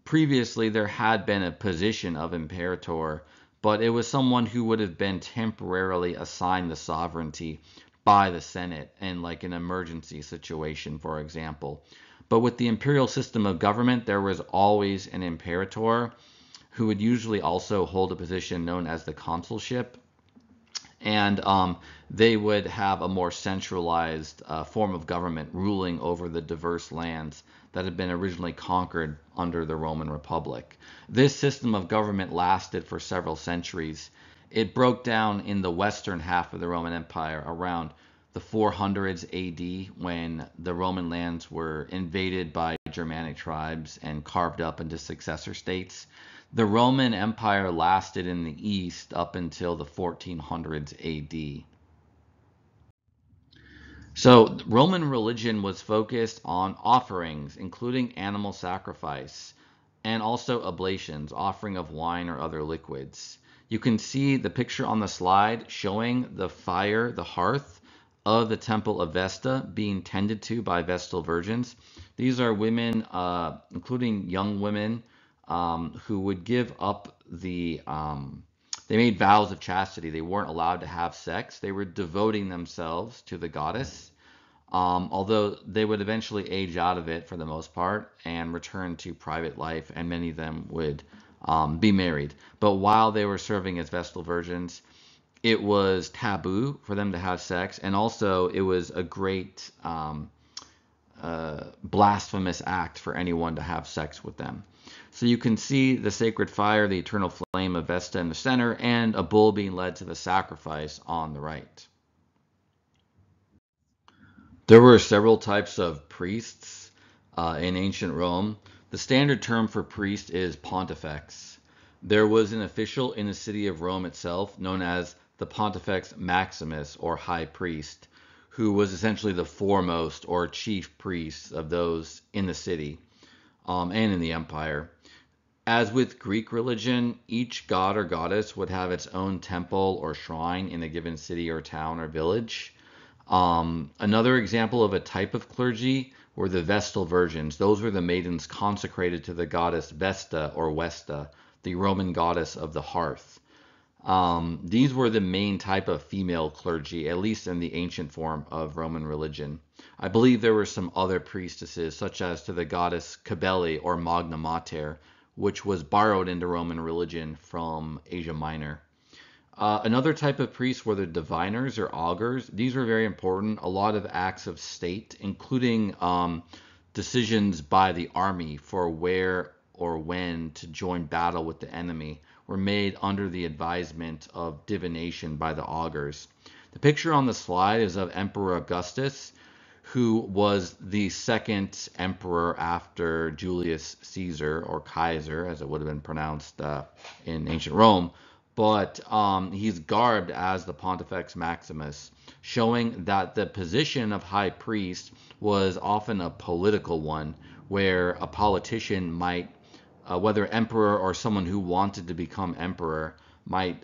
[SPEAKER 1] previously there had been a position of imperator, but it was someone who would have been temporarily assigned the sovereignty by the Senate in like an emergency situation, for example. But with the imperial system of government, there was always an imperator who would usually also hold a position known as the consulship, and they would have a more centralized form of government ruling over the diverse lands that had been originally conquered under the Roman Republic. This system of government lasted for several centuries. It broke down in the western half of the Roman Empire around the 400s AD, when the Roman lands were invaded by Germanic tribes and carved up into successor states. The Roman Empire lasted in the East up until the 1400s AD. So Roman religion was focused on offerings, including animal sacrifice, and also oblations, offering of wine or other liquids. You can see the picture on the slide showing the fire, the hearth of the Temple of Vesta being tended to by Vestal virgins. These are women, including young women, who would give up they made vows of chastity. They weren't allowed to have sex. They were devoting themselves to the goddess, although they would eventually age out of it for the most part and return to private life, and many of them would be married. But while they were serving as Vestal virgins, it was taboo for them to have sex, and also it was a great blasphemous act for anyone to have sex with them. So you can see the sacred fire, the eternal flame of Vesta in the center, and a bull being led to the sacrifice on the right. There were several types of priests in ancient Rome. The standard term for priest is pontifex. There was an official in the city of Rome itself known as the Pontifex Maximus, or high priest, who was essentially the foremost or chief priest of those in the city and in the empire. As with Greek religion, each god or goddess would have its own temple or shrine in a given city or town or village. Another example of a type of clergy were the Vestal Virgins. Those were the maidens consecrated to the goddess Vesta or Vesta, the Roman goddess of the hearth. These were the main type of female clergy, at least in the ancient form of Roman religion. I believe there were some other priestesses, such as to the goddess Cybele or Magna Mater, which was borrowed into Roman religion from Asia Minor. Another type of priests were the diviners or augurs. These were very important. A lot of acts of state, including decisions by the army for where or when to join battle with the enemy, were made under the advisement of divination by the augurs. The picture on the slide is of Emperor Augustus, who was the second emperor after Julius Caesar, or Kaiser, as it would have been pronounced in ancient Rome. But he's garbed as the Pontifex Maximus, showing that the position of high priest was often a political one, where a politician might, whether emperor or someone who wanted to become emperor, might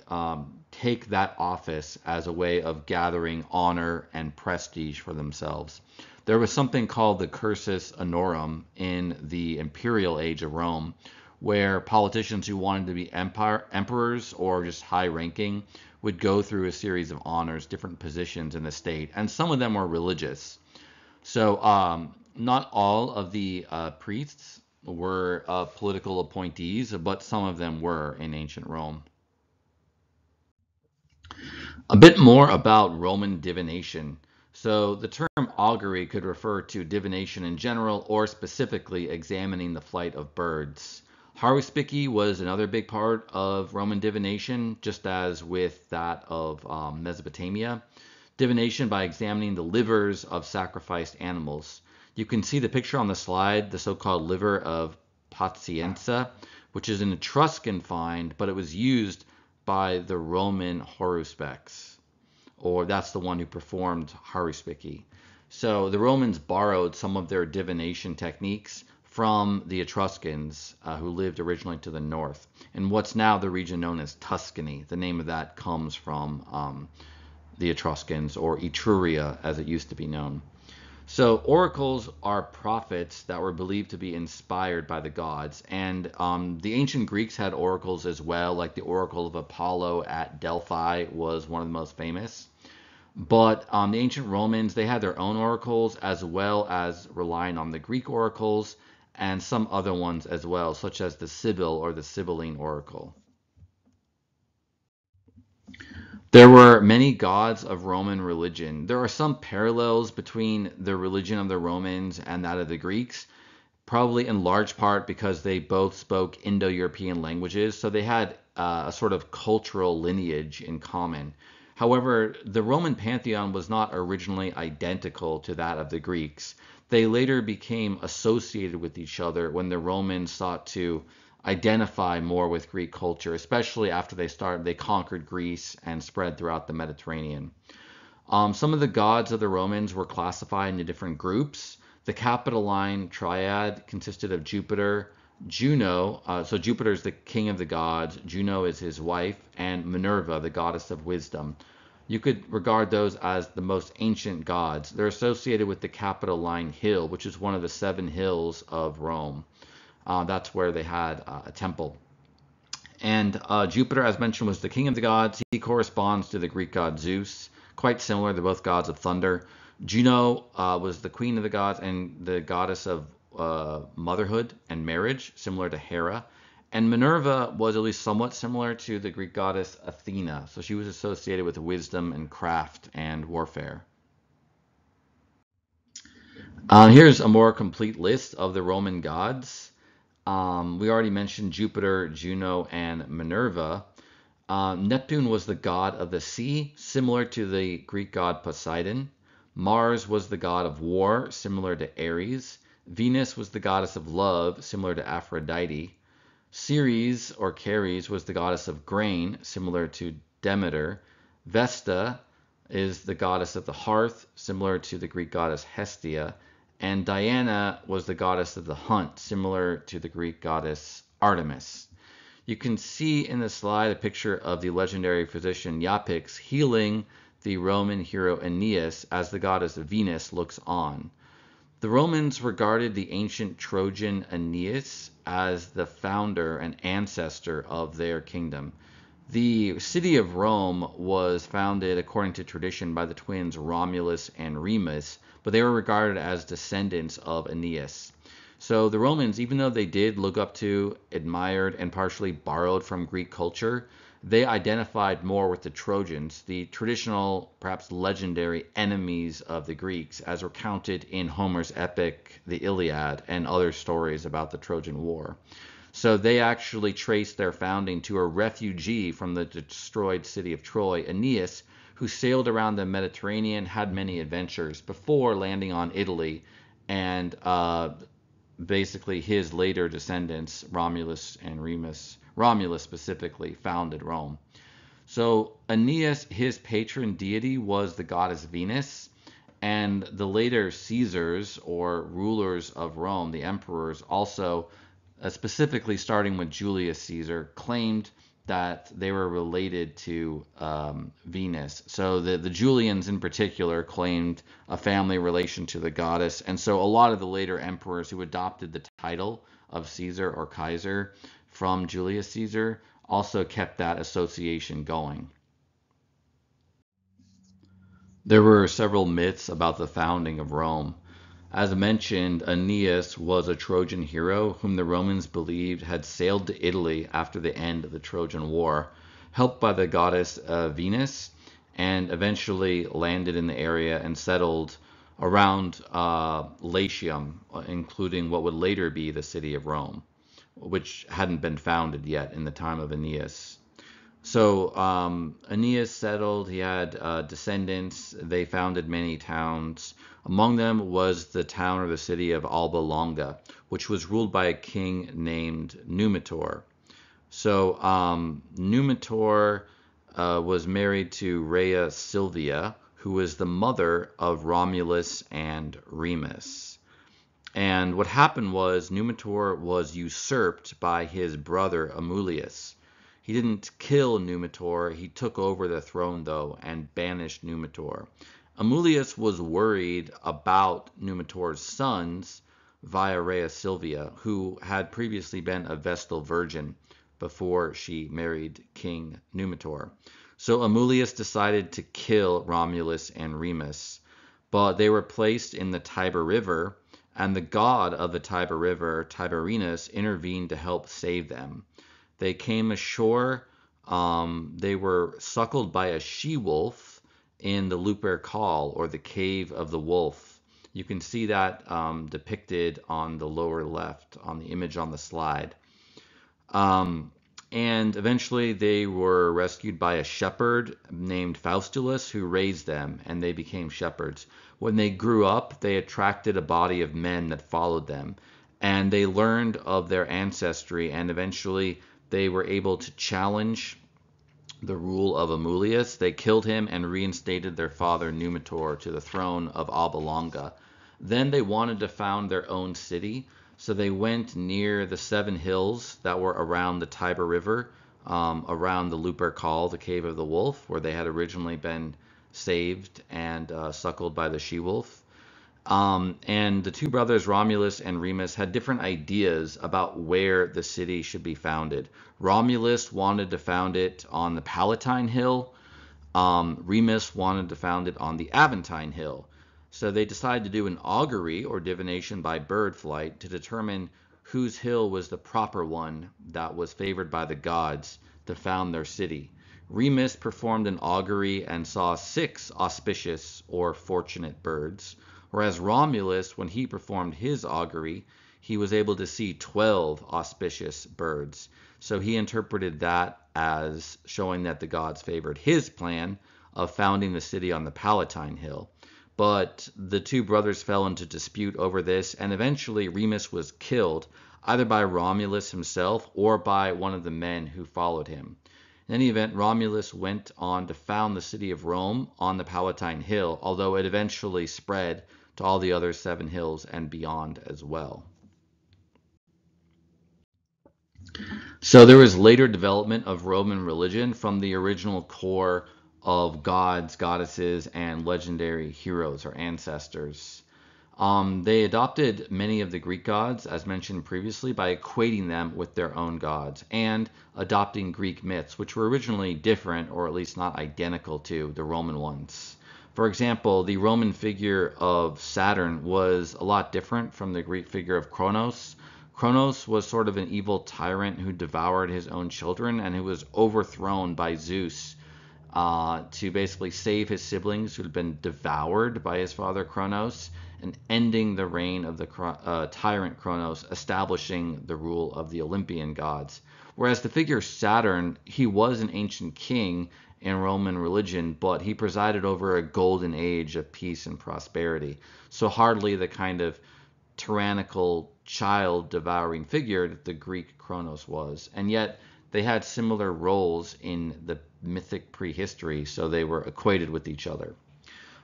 [SPEAKER 1] take that office as a way of gathering honor and prestige for themselves. There was something called the cursus honorum in the imperial age of Rome, where politicians who wanted to be emperors or just high ranking would go through a series of honors, different positions in the state, and some of them were religious. So not all of the priests were political appointees, but some of them were in ancient Rome. A bit more about Roman divination. So the term augury could refer to divination in general or specifically examining the flight of birds. Haruspicy was another big part of Roman divination, just as with that of Mesopotamia. Divination by examining the livers of sacrificed animals. You can see the picture on the slide, the so-called liver of Pazienza, which is an Etruscan find, but it was used by the Roman Haruspex, or that's the one who performed Haruspicy. So the Romans borrowed some of their divination techniques from the Etruscans who lived originally to the north, in what's now the region known as Tuscany. The name of that comes from the Etruscans, or Etruria as it used to be known. So oracles are prophets that were believed to be inspired by the gods, and the ancient Greeks had oracles as well, like the Oracle of Apollo at Delphi was one of the most famous. But the ancient Romans, they had their own oracles as well as relying on the Greek oracles and some other ones as well, such as the Sibyl or the Sibylline oracle. There were many gods of Roman religion. There are some parallels between the religion of the Romans and that of the Greeks, probably in large part because they both spoke Indo-European languages, so they had a sort of cultural lineage in common. However, the Roman pantheon was not originally identical to that of the Greeks. They later became associated with each other when the Romans sought to identify more with Greek culture, especially after they conquered Greece and spread throughout the Mediterranean. Some of the gods of the Romans were classified into different groups. The Capitoline triad consisted of Jupiter, Juno, so Jupiter is the king of the gods, Juno is his wife, and Minerva, the goddess of wisdom. You could regard those as the most ancient gods. They're associated with the Capitoline Hill, which is one of the 7 hills of Rome. That's where they had a temple. And Jupiter, as mentioned, was the king of the gods. He corresponds to the Greek god Zeus. Quite similar, they're both gods of thunder. Juno was the queen of the gods and the goddess of motherhood and marriage, similar to Hera. And Minerva was at least somewhat similar to the Greek goddess Athena. So she was associated with wisdom and craft and warfare. Here's a more complete list of the Roman gods. We already mentioned Jupiter, Juno, and Minerva. Neptune was the god of the sea, similar to the Greek god Poseidon. Mars was the god of war, similar to Ares. Venus was the goddess of love, similar to Aphrodite. Ceres, or Ceres, was the goddess of grain, similar to Demeter. Vesta is the goddess of the hearth, similar to the Greek goddess Hestia. And Diana was the goddess of the hunt, similar to the Greek goddess Artemis. You can see in the slide a picture of the legendary physician Iapix healing the Roman hero Aeneas as the goddess Venus looks on. The Romans regarded the ancient Trojan Aeneas as the founder and ancestor of their kingdom. The city of Rome was founded, according to tradition, by the twins Romulus and Remus, but they were regarded as descendants of Aeneas. So the Romans, even though they did look up to, admired, and partially borrowed from Greek culture, they identified more with the Trojans, the traditional, perhaps legendary enemies of the Greeks, as recounted in Homer's epic, the Iliad, and other stories about the Trojan War. So they actually traced their founding to a refugee from the destroyed city of Troy, Aeneas, who sailed around the Mediterranean, had many adventures before landing on Italy, and basically his later descendants, Romulus and Remus, Romulus specifically, founded Rome. So Aeneas, his patron deity, was the goddess Venus, and the later Caesars, or rulers of Rome, the emperors, also, specifically starting with Julius Caesar, claimed that they were related to Venus. So the Julians in particular claimed a family relation to the goddess. And so a lot of the later emperors who adopted the title of Caesar or Kaiser from Julius Caesar also kept that association going. There were several myths about the founding of Rome. As mentioned, Aeneas was a Trojan hero whom the Romans believed had sailed to Italy after the end of the Trojan War, helped by the goddess Venus, and eventually landed in the area and settled around Latium, including what would later be the city of Rome, which hadn't been founded yet in the time of Aeneas. So Aeneas settled, he had descendants, they founded many towns. Among them was the town or the city of Alba Longa, which was ruled by a king named Numitor. So Numitor was married to Rhea Silvia, who was the mother of Romulus and Remus. And what happened was Numitor was usurped by his brother Amulius. He didn't kill Numitor, he took over the throne though and banished Numitor. Amulius was worried about Numitor's sons via Rhea Silvia, who had previously been a Vestal virgin before she married King Numitor. So Amulius decided to kill Romulus and Remus, but they were placed in the Tiber River, and the god of the Tiber River, Tiberinus, intervened to help save them. They came ashore. They were suckled by a she-wolf in the Lupercal, or the Cave of the Wolf. You can see that depicted on the lower left on the image on the slide. And eventually they were rescued by a shepherd named Faustulus, who raised them, and they became shepherds. When they grew up, they attracted a body of men that followed them, and they learned of their ancestry, and eventually they were able to challenge the rule of Amulius. They killed him and reinstated their father Numitor to the throne of Alba Longa. Then they wanted to found their own city, so they went near the 7 hills that were around the Tiber River, around the Lupercal, the Cave of the Wolf, where they had originally been saved and suckled by the she-wolf. And the two brothers, Romulus and Remus, had different ideas about where the city should be founded. Romulus wanted to found it on the Palatine Hill. Remus wanted to found it on the Aventine Hill. So they decided to do an augury, or divination by bird flight, to determine whose hill was the proper one that was favored by the gods to found their city. Remus performed an augury and saw 6 auspicious or fortunate birds, whereas Romulus, when he performed his augury, he was able to see 12 auspicious birds. So he interpreted that as showing that the gods favored his plan of founding the city on the Palatine Hill. But the two brothers fell into dispute over this, and eventually Remus was killed, either by Romulus himself or by one of the men who followed him. In any event, Romulus went on to found the city of Rome on the Palatine Hill, although it eventually spread to all the other 7 hills and beyond as well. So there was later development of Roman religion from the original core of gods, goddesses, and legendary heroes or ancestors. They adopted many of the Greek gods, as mentioned previously, by equating them with their own gods and adopting Greek myths, which were originally different, or at least not identical to the Roman ones. For example, the Roman figure of Saturn was a lot different from the Greek figure of Kronos. Kronos was sort of an evil tyrant who devoured his own children and who was overthrown by Zeus to basically save his siblings who had been devoured by his father Kronos, and ending the reign of the tyrant Kronos, establishing the rule of the Olympian gods. Whereas the figure Saturn, he was an ancient king in Roman religion, but he presided over a golden age of peace and prosperity. So hardly the kind of tyrannical child devouring figure that the Greek Kronos was. And yet they had similar roles in the mythic prehistory, so they were equated with each other.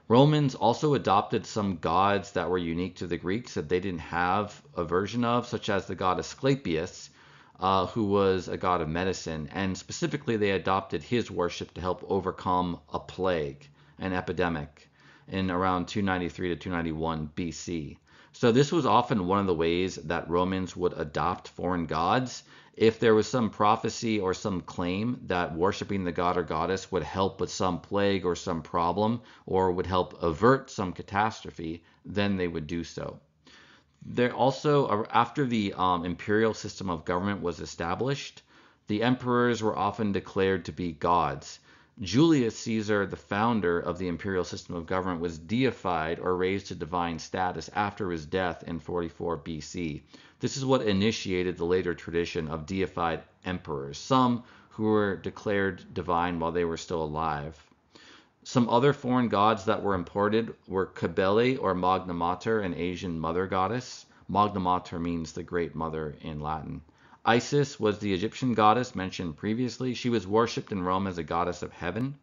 [SPEAKER 1] Romans also adopted some gods that were unique to the Greeks that they didn't have a version of, such as the god Asclepius, who was a god of medicine, and specifically they adopted his worship to help overcome a plague, an epidemic, in around 293 to 291 BC. So this was often one of the ways that Romans would adopt foreign gods. If there was some prophecy or some claim that worshiping the god or goddess would help with some plague or some problem, or would help avert some catastrophe, then they would do so. There also, after the imperial system of government was established, the emperors were often declared to be gods. Julius Caesar, the founder of the imperial system of government, was deified or raised to divine status after his death in 44 BC. This is what initiated the later tradition of deified emperors, some who were declared divine while they were still alive. Some other foreign gods that were imported were Cybele or Magna Mater, an Asian mother goddess. Magna Mater means the great mother in Latin. Isis was the Egyptian goddess mentioned previously. She was worshipped in Rome as a goddess of heaven.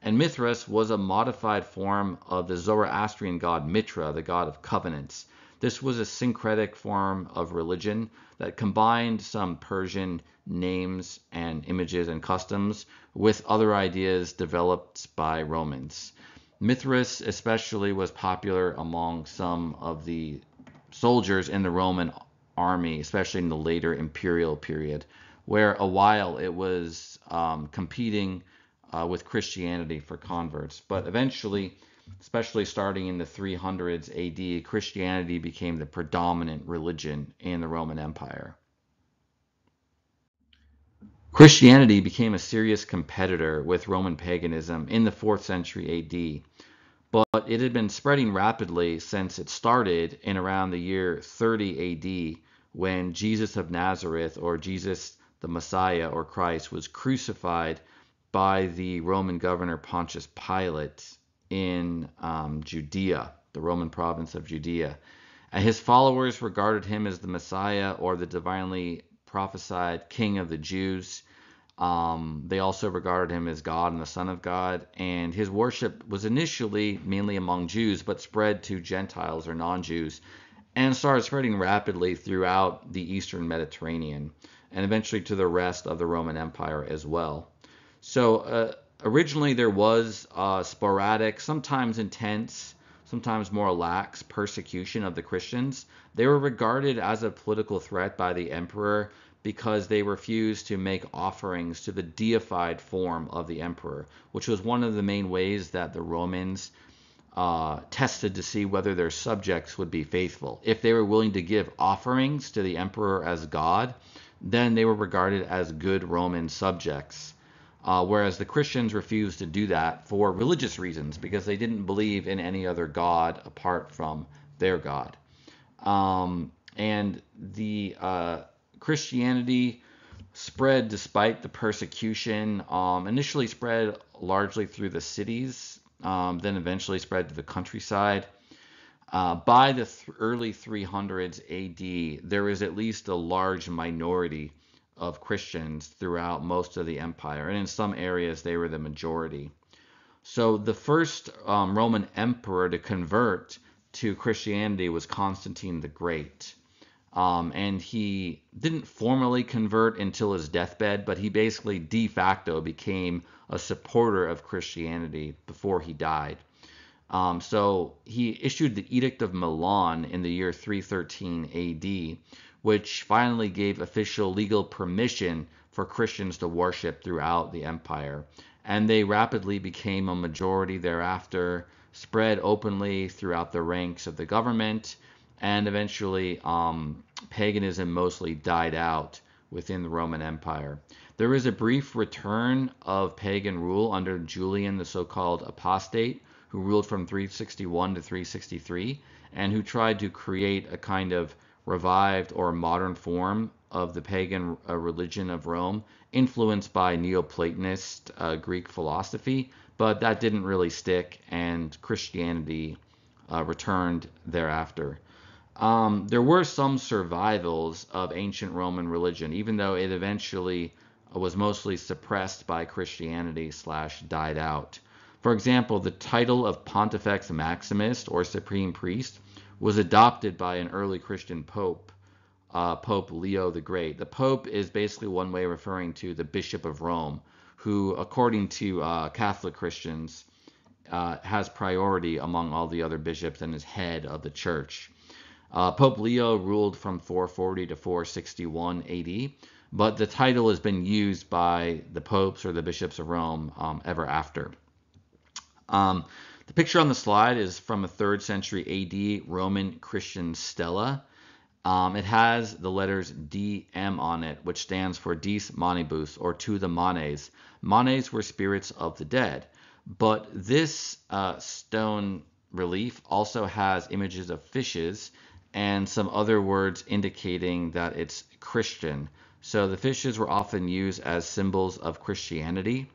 [SPEAKER 1] And Mithras was a modified form of the Zoroastrian god Mitra, the god of covenants. This was a syncretic form of religion that combined some Persian names and images and customs with other ideas developed by Romans. Mithras especially was popular among some of the soldiers in the Roman army, especially in the later imperial period, where a while it was competing with Christianity for converts. But eventually, especially starting in the 300s AD, Christianity became the predominant religion in the Roman Empire. Christianity became a serious competitor with Roman paganism in the 4th century AD, but it had been spreading rapidly since it started in around the year 30 AD, when Jesus of Nazareth, or Jesus the Messiah or Christ, was crucified by the Roman governor Pontius Pilate in Judea, the Roman province of Judea. And his followers regarded him as the Messiah, or the divinely prophesied King of the Jews. They also regarded him as God and the Son of God, and his worship was initially mainly among Jews, but spread to Gentiles or non-Jews, and started spreading rapidly throughout the Eastern Mediterranean, and eventually to the rest of the Roman Empire as well. So originally there was sporadic, sometimes intense, sometimes more lax persecution of the Christians. They were regarded as a political threat by the emperor because they refused to make offerings to the deified form of the emperor, which was one of the main ways that the Romans tested to see whether their subjects would be faithful. If they were willing to give offerings to the emperor as God, then they were regarded as good Roman subjects. Whereas the Christians refused to do that for religious reasons because they didn't believe in any other God apart from their God. And the Christianity spread despite the persecution. Initially spread largely through the cities, then eventually spread to the countryside. By the early 300s AD, there was at least a large minority of Christians throughout most of the empire, and in some areas they were the majority. So the first Roman emperor to convert to Christianity was Constantine the Great. And he didn't formally convert until his deathbed, but he basically de facto became a supporter of Christianity before he died. So he issued the Edict of Milan in the year 313 AD, which finally gave official legal permission for Christians to worship throughout the empire. And they rapidly became a majority thereafter, spread openly throughout the ranks of the government, and eventually paganism mostly died out within the Roman Empire. There was a brief return of pagan rule under Julian, the so-called apostate, who ruled from 361 to 363, and who tried to create a kind of revived or modern form of the pagan religion of Rome, influenced by Neoplatonist Greek philosophy, but that didn't really stick, and Christianity returned thereafter. There were some survivals of ancient Roman religion, even though it eventually was mostly suppressed by Christianity / died out. For example, the title of Pontifex Maximus, or Supreme Priest, was adopted by an early Christian pope, Pope Leo the Great. The pope is basically one way of referring to the Bishop of Rome, who, according to Catholic Christians, has priority among all the other bishops and is head of the church. Pope Leo ruled from 440 to 461 AD, but the title has been used by the popes or the bishops of Rome ever after. The picture on the slide is from a 3rd century AD Roman Christian stela. It has the letters DM on it, which stands for Dies Manibus, or to the Manes. Manes were spirits of the dead. But this stone relief also has images of fishes and some other words indicating that it's Christian. So the fishes were often used as symbols of Christianity.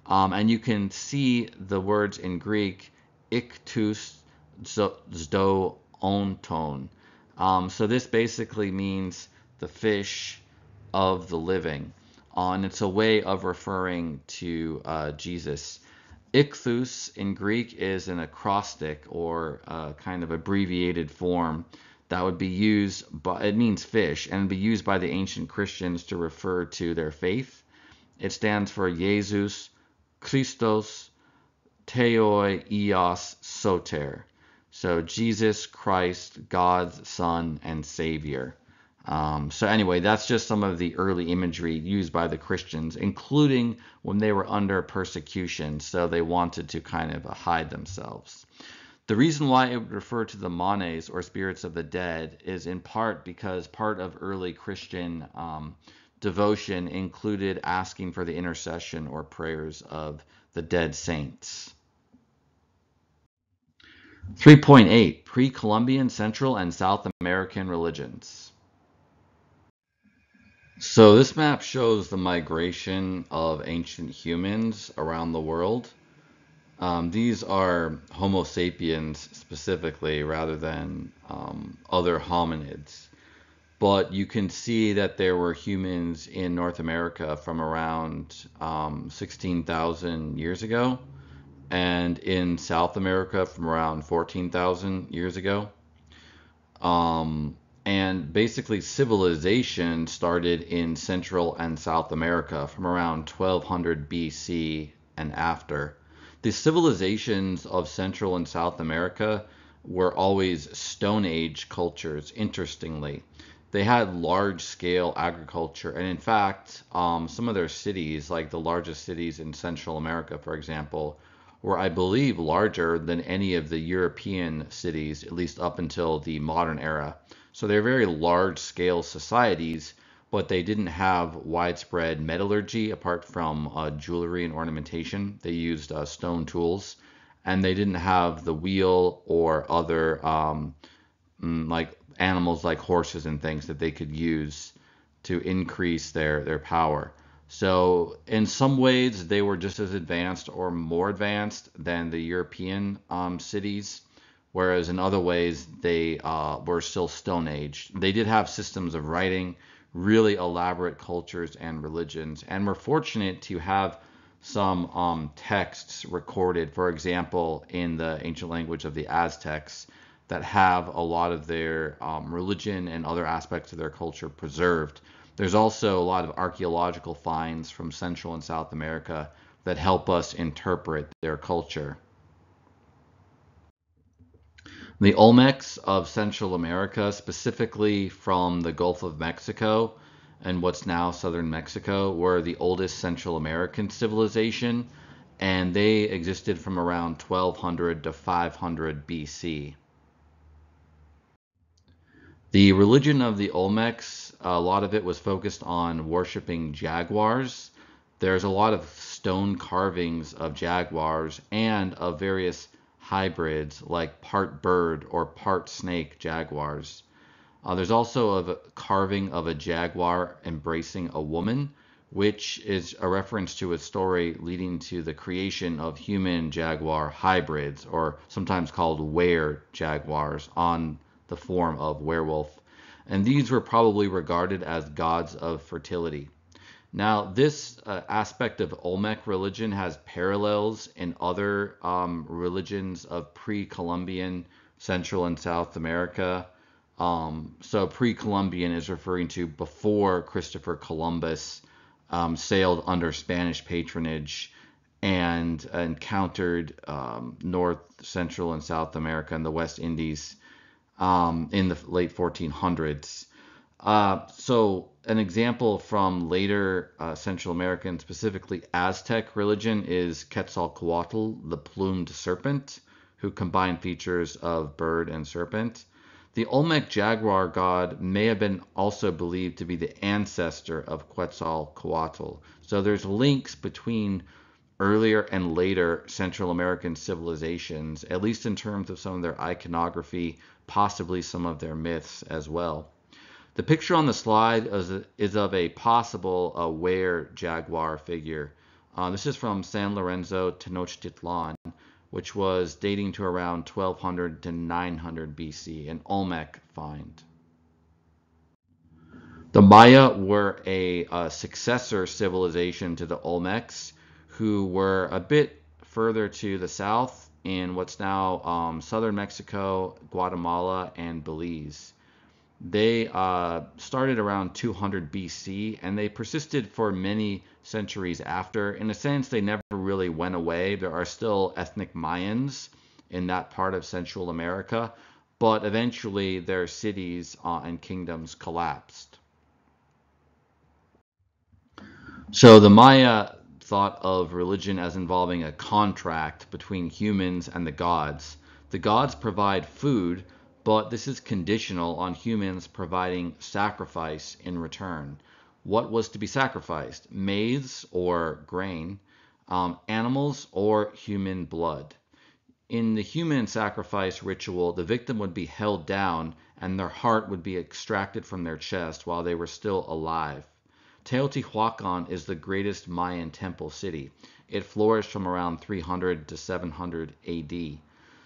[SPEAKER 1] And you can see the words in Greek, iktus zdo onton. So this basically means the fish of the living. And it's a way of referring to Jesus. Ichthus in Greek is an acrostic or kind of abbreviated form that would be used by, it means fish, and be used by the ancient Christians to refer to their faith. It stands for Jesus Christos Theoi Ios Soter. So Jesus Christ, God's Son and Savior. So anyway, that's just some of the early imagery used by the Christians, including when they were under persecution, so they wanted to kind of hide themselves. The reason why it would refer to the manes, or spirits of the dead, is in part because part of early Christian devotion included asking for the intercession or prayers of the dead saints. 3.8 Pre-Columbian Central and South American religions. So this map shows the migration of ancient humans around the world. These are Homo sapiens specifically rather than other hominids. But you can see that there were humans in North America from around 16,000 years ago, and in South America from around 14,000 years ago. And basically civilization started in Central and South America from around 1200 BC and after. The civilizations of Central and South America were always Stone Age cultures, interestingly. They had large-scale agriculture, and in fact, some of their cities, like the largest cities in Central America, for example, were, I believe, larger than any of the European cities, at least up until the modern era. So they're very large scale societies, but they didn't have widespread metallurgy apart from jewelry and ornamentation. They used stone tools, and they didn't have the wheel or other like animals like horses and things that they could use to increase their power. So in some ways, they were just as advanced or more advanced than the European cities, whereas in other ways they were still Stone Age. They did have systems of writing, really elaborate cultures and religions, and we're fortunate to have some texts recorded, for example, in the ancient language of the Aztecs, that have a lot of their religion and other aspects of their culture preserved. There's also a lot of archaeological finds from Central and South America that help us interpret their culture. The Olmecs of Central America, specifically from the Gulf of Mexico and what's now southern Mexico, were the oldest Central American civilization, and they existed from around 1200 to 500 BC. The religion of the Olmecs, a lot of it was focused on worshiping jaguars. There's a lot of stone carvings of jaguars and of various hybrids like part bird or part snake jaguars. There's also a carving of a jaguar embracing a woman, which is a reference to a story leading to the creation of human jaguar hybrids, or sometimes called were jaguars, on the form of werewolf. And these were probably regarded as gods of fertility. Now, this aspect of Olmec religion has parallels in other religions of pre-Columbian Central and South America. So pre-Columbian is referring to before Christopher Columbus sailed under Spanish patronage and encountered North, Central, and South America and the West Indies in the late 1400s. So an example from later Central American, specifically Aztec religion, is Quetzalcoatl, the plumed serpent, who combined features of bird and serpent. The Olmec jaguar god may have been also believed to be the ancestor of Quetzalcoatl. So there's links between earlier and later Central American civilizations, at least in terms of some of their iconography, possibly some of their myths as well. The picture on the slide is of a possible were jaguar figure. This is from San Lorenzo, Tenochtitlan, which was dating to around 1200 to 900 BC, an Olmec find. The Maya were a successor civilization to the Olmecs, who were a bit further to the south in what's now southern Mexico, Guatemala, and Belize. They started around 200 BC, and they persisted for many centuries after. In a sense, they never really went away. There are still ethnic Mayans in that part of Central America, but eventually their cities and kingdoms collapsed. So the Maya thought of religion as involving a contract between humans and the gods. The gods provide food, but this is conditional on humans providing sacrifice in return. What was to be sacrificed? Maize or grain, animals or human blood. In the human sacrifice ritual, the victim would be held down and their heart would be extracted from their chest while they were still alive. Teotihuacan is the greatest Mayan temple city. It flourished from around 300 to 700 AD.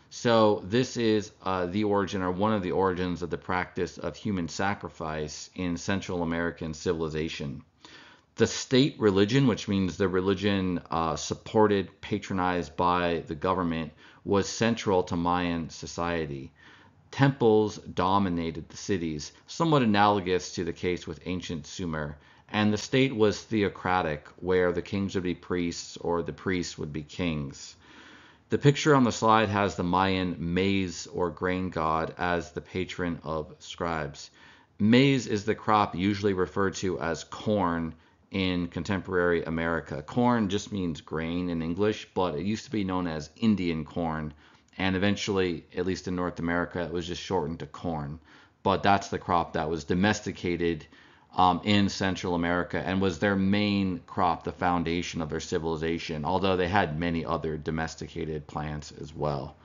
[SPEAKER 1] So this is the origin, or one of the origins, of the practice of human sacrifice in Central American civilization. The state religion, which means the religion supported, patronized by the government, was central to Mayan society. Temples dominated the cities, somewhat analogous to the case with ancient Sumer, and the state was theocratic, where the kings would be priests or the priests would be kings. The picture on the slide has the Mayan maize or grain god as the patron of scribes. Maize is the crop usually referred to as corn in contemporary America. Corn just means grain in English, but it used to be known as Indian corn. And eventually, at least in North America, it was just shortened to corn. But that's the crop that was domesticated in Central America and was their main crop, the foundation of their civilization, although they had many other domesticated plants as well.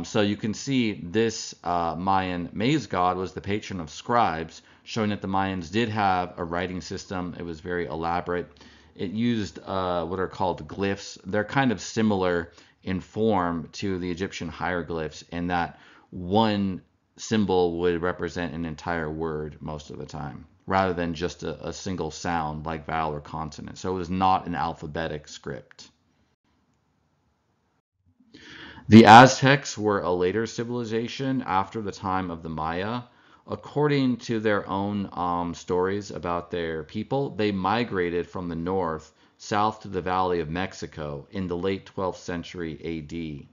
[SPEAKER 1] So you can see this Mayan maize god was the patron of scribes, showing that the Mayans did have a writing system. It was very elaborate. It used what are called glyphs. They're kind of similar in form to the Egyptian hieroglyphs in that one symbol would represent an entire word most of the time, rather than just a single sound like vowel or consonant. So it was not an alphabetic script. The Aztecs were a later civilization after the time of the Maya. According to their own stories about their people, they migrated from the north south to the Valley of Mexico in the late 12th century AD.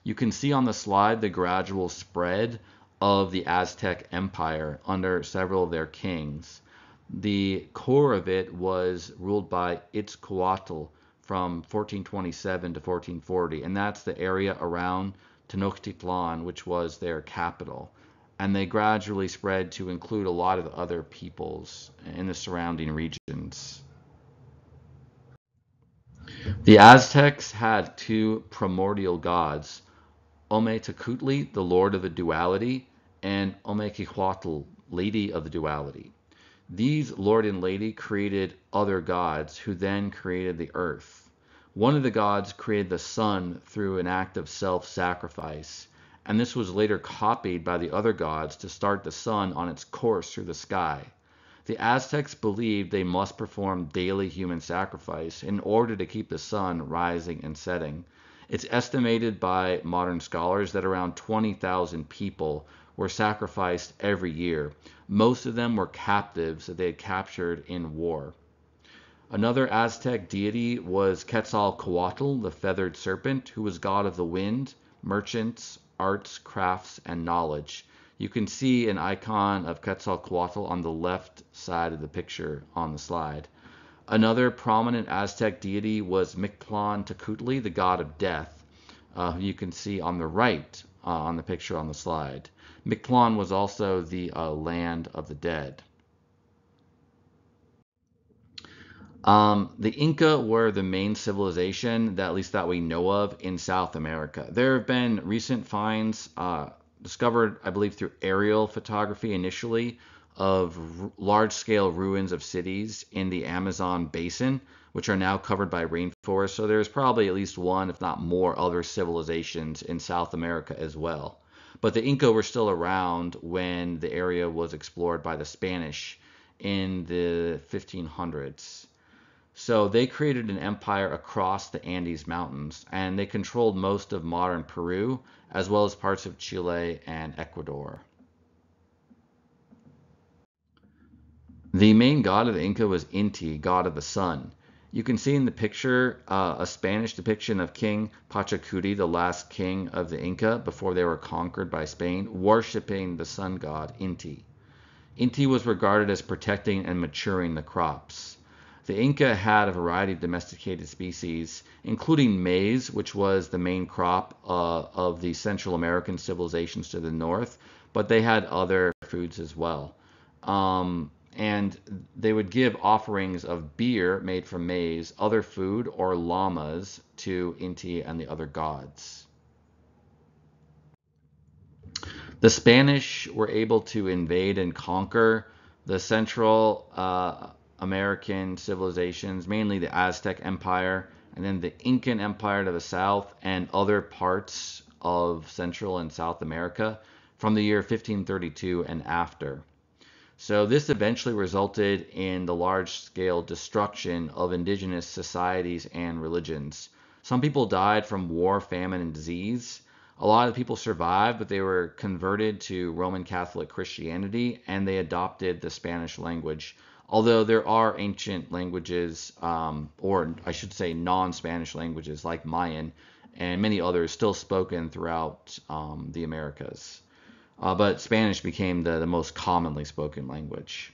[SPEAKER 1] You can see on the slide the gradual spread of the Aztec Empire under several of their kings. The core of it was ruled by Itzcoatl from 1427 to 1440, and that's the area around Tenochtitlan, which was their capital. And they gradually spread to include a lot of other peoples in the surrounding regions. The Aztecs had two primordial gods, Ometecutli, the lord of the duality, and Omequixoatl, lady of the duality. These lord and lady created other gods who then created the earth. One of the gods created the sun through an act of self-sacrifice, and this was later copied by the other gods to start the sun on its course through the sky. The Aztecs believed they must perform daily human sacrifice in order to keep the sun rising and setting. It's estimated by modern scholars that around 20,000 people were sacrificed every year. Most of them were captives that they had captured in war. Another Aztec deity was Quetzalcoatl, the feathered serpent, who was god of the wind, merchants, arts, crafts, and knowledge. You can see an icon of Quetzalcoatl on the left side of the picture on the slide. Another prominent Aztec deity was Mictlan Tecutli, the god of death, who you can see on the right on the picture on the slide. Mictlan was also the land of the dead. The Inca were the main civilization, that at least that we know of, in South America. There have been recent finds discovered, I believe, through aerial photography initially of large-scale ruins of cities in the Amazon basin, which are now covered by rainforest. So there's probably at least one, if not more, other civilizations in South America as well. But the Inca were still around when the area was explored by the Spanish in the 1500s. So they created an empire across the Andes Mountains, and they controlled most of modern Peru, as well as parts of Chile and Ecuador. The main god of the Inca was Inti, god of the sun. You can see in the picture a Spanish depiction of King Pachacuti, the last king of the Inca before they were conquered by Spain, worshipping the sun god Inti. Inti was regarded as protecting and maturing the crops. The Inca had a variety of domesticated species, including maize, which was the main crop of the Central American civilizations to the north, but they had other foods as well. And they would give offerings of beer made from maize, other food, or llamas to Inti and the other gods. The Spanish were able to invade and conquer the Central American civilizations, mainly the Aztec Empire, and then the Incan Empire to the south, and other parts of Central and South America from the year 1532 and after. So this eventually resulted in the large-scale destruction of indigenous societies and religions. Some people died from war, famine, and disease. A lot of people survived, but they were converted to Roman Catholic Christianity, and they adopted the Spanish language. Although there are ancient languages, or I should say non-Spanish languages like Mayan, and many others still spoken throughout the Americas. But Spanish became the most commonly spoken language.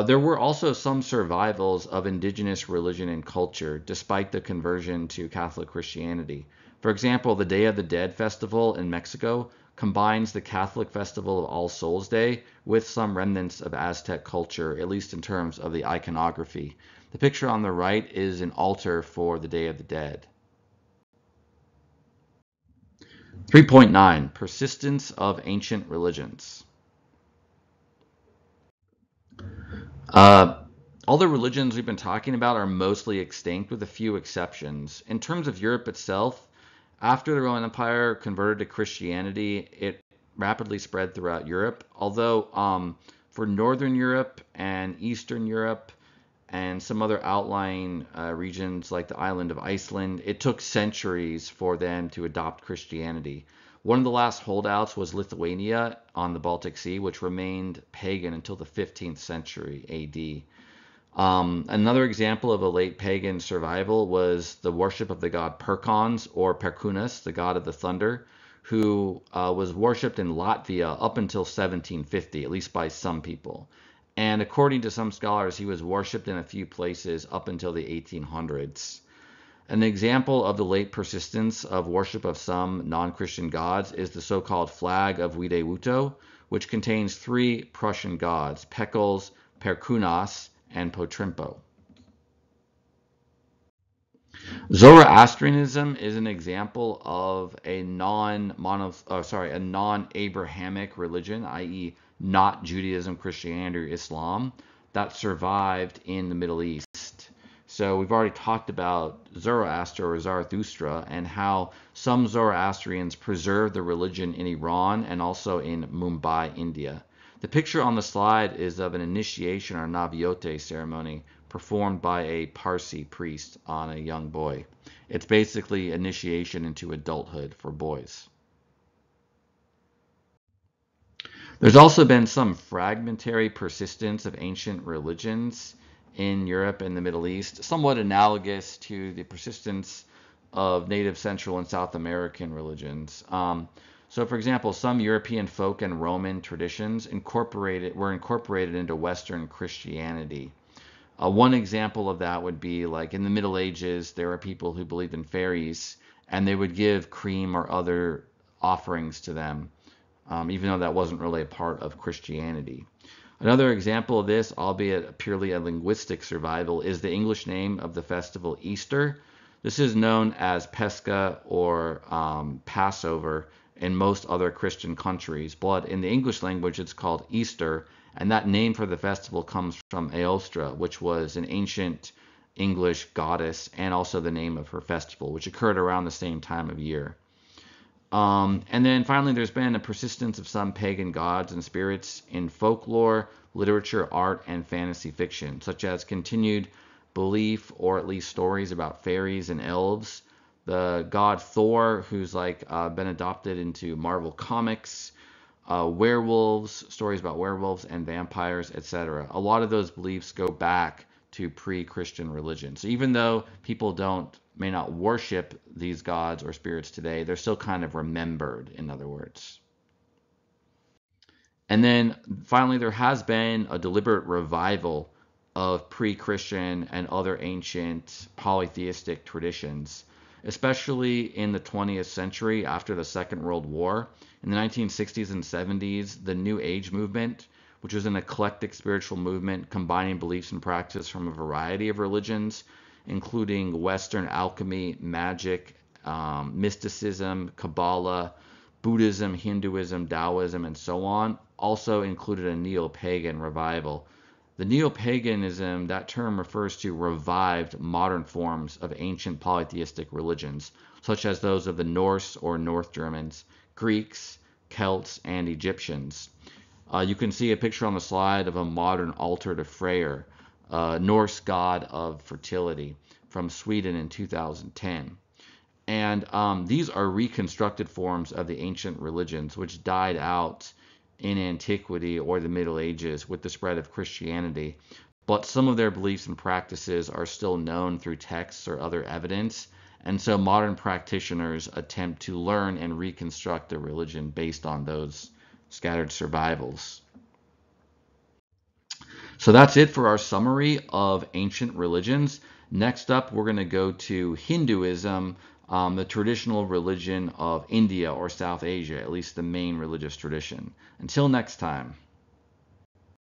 [SPEAKER 1] There were also some survivals of indigenous religion and culture despite the conversion to Catholic Christianity. For example, the Day of the Dead festival in Mexico combines the Catholic festival of All Souls Day with some remnants of Aztec culture, at least in terms of the iconography. The picture on the right is an altar for the Day of the Dead. 3.9 Persistence of Ancient Religions. All the religions we've been talking about are mostly extinct with a few exceptions. In terms of Europe itself, after the Roman Empire converted to Christianity, it rapidly spread throughout Europe. Although for Northern Europe and Eastern Europe and some other outlying regions like the island of Iceland, it took centuries for them to adopt Christianity. One of the last holdouts was Lithuania on the Baltic Sea, which remained pagan until the 15th century AD. Another example of a late pagan survival was the worship of the god Perkons or Perkunas, the god of the thunder, who was worshipped in Latvia up until 1750, at least by some people. And according to some scholars, he was worshipped in a few places up until the 1800s. An example of the late persistence of worship of some non-Christian gods is the so-called Flag of Widewoto, which contains three Prussian gods, Pekels, Perkunas, and Potrimpo. Zoroastrianism is an example of a non-Abrahamic religion, i.e., not Judaism, Christianity, or Islam, that survived in the Middle East. So we've already talked about Zoroaster or Zarathustra and how some Zoroastrians preserved the religion in Iran and also in Mumbai, India. The picture on the slide is of an initiation or Naviote ceremony performed by a Parsi priest on a young boy. It's basically initiation into adulthood for boys. There's also been some fragmentary persistence of ancient religions in Europe and the Middle East, somewhat analogous to the persistence of native Central and South American religions. So, for example, some European folk and Roman traditions were incorporated into Western Christianity. One example of that would be like in the Middle Ages, there were people who believed in fairies, and they would give cream or other offerings to them, even though that wasn't really a part of Christianity. Another example of this, albeit purely a linguistic survival, is the English name of the festival Easter. This is known as Pesach or Passover in most other Christian countries, but in the English language it's called Easter, and that name for the festival comes from Eostre, which was an ancient English goddess and also the name of her festival, which occurred around the same time of year. And then finally, there's been a persistence of some pagan gods and spirits in folklore, literature, art, and fantasy fiction, such as continued belief or at least stories about fairies and elves, the god Thor, who's been adopted into Marvel Comics, werewolves, stories about werewolves and vampires, etc. A lot of those beliefs go back to pre-Christian religion. So even though people may not worship these gods or spirits today, they're still kind of remembered, in other words. And then finally, there has been a deliberate revival of pre-Christian and other ancient polytheistic traditions, especially in the 20th century after the Second World War. In the 1960s and 70s, the New Age movement, which was an eclectic spiritual movement combining beliefs and practice from a variety of religions, including Western alchemy, magic, mysticism, Kabbalah, Buddhism, Hinduism, Taoism, and so on, also included a neo-pagan revival. The neo-paganism, that term refers to revived modern forms of ancient polytheistic religions, such as those of the Norse or North Germans, Greeks, Celts, and Egyptians. You can see a picture on the slide of a modern altar to Freyr, Norse god of fertility, from Sweden in 2010. And these are reconstructed forms of the ancient religions which died out in antiquity or the Middle Ages with the spread of Christianity. But some of their beliefs and practices are still known through texts or other evidence, and so modern practitioners attempt to learn and reconstruct the religion based on those scattered survivals. So that's it for our summary of ancient religions. Next up, we're going to go to Hinduism, the traditional religion of India or South Asia, at least the main religious tradition. Until next time.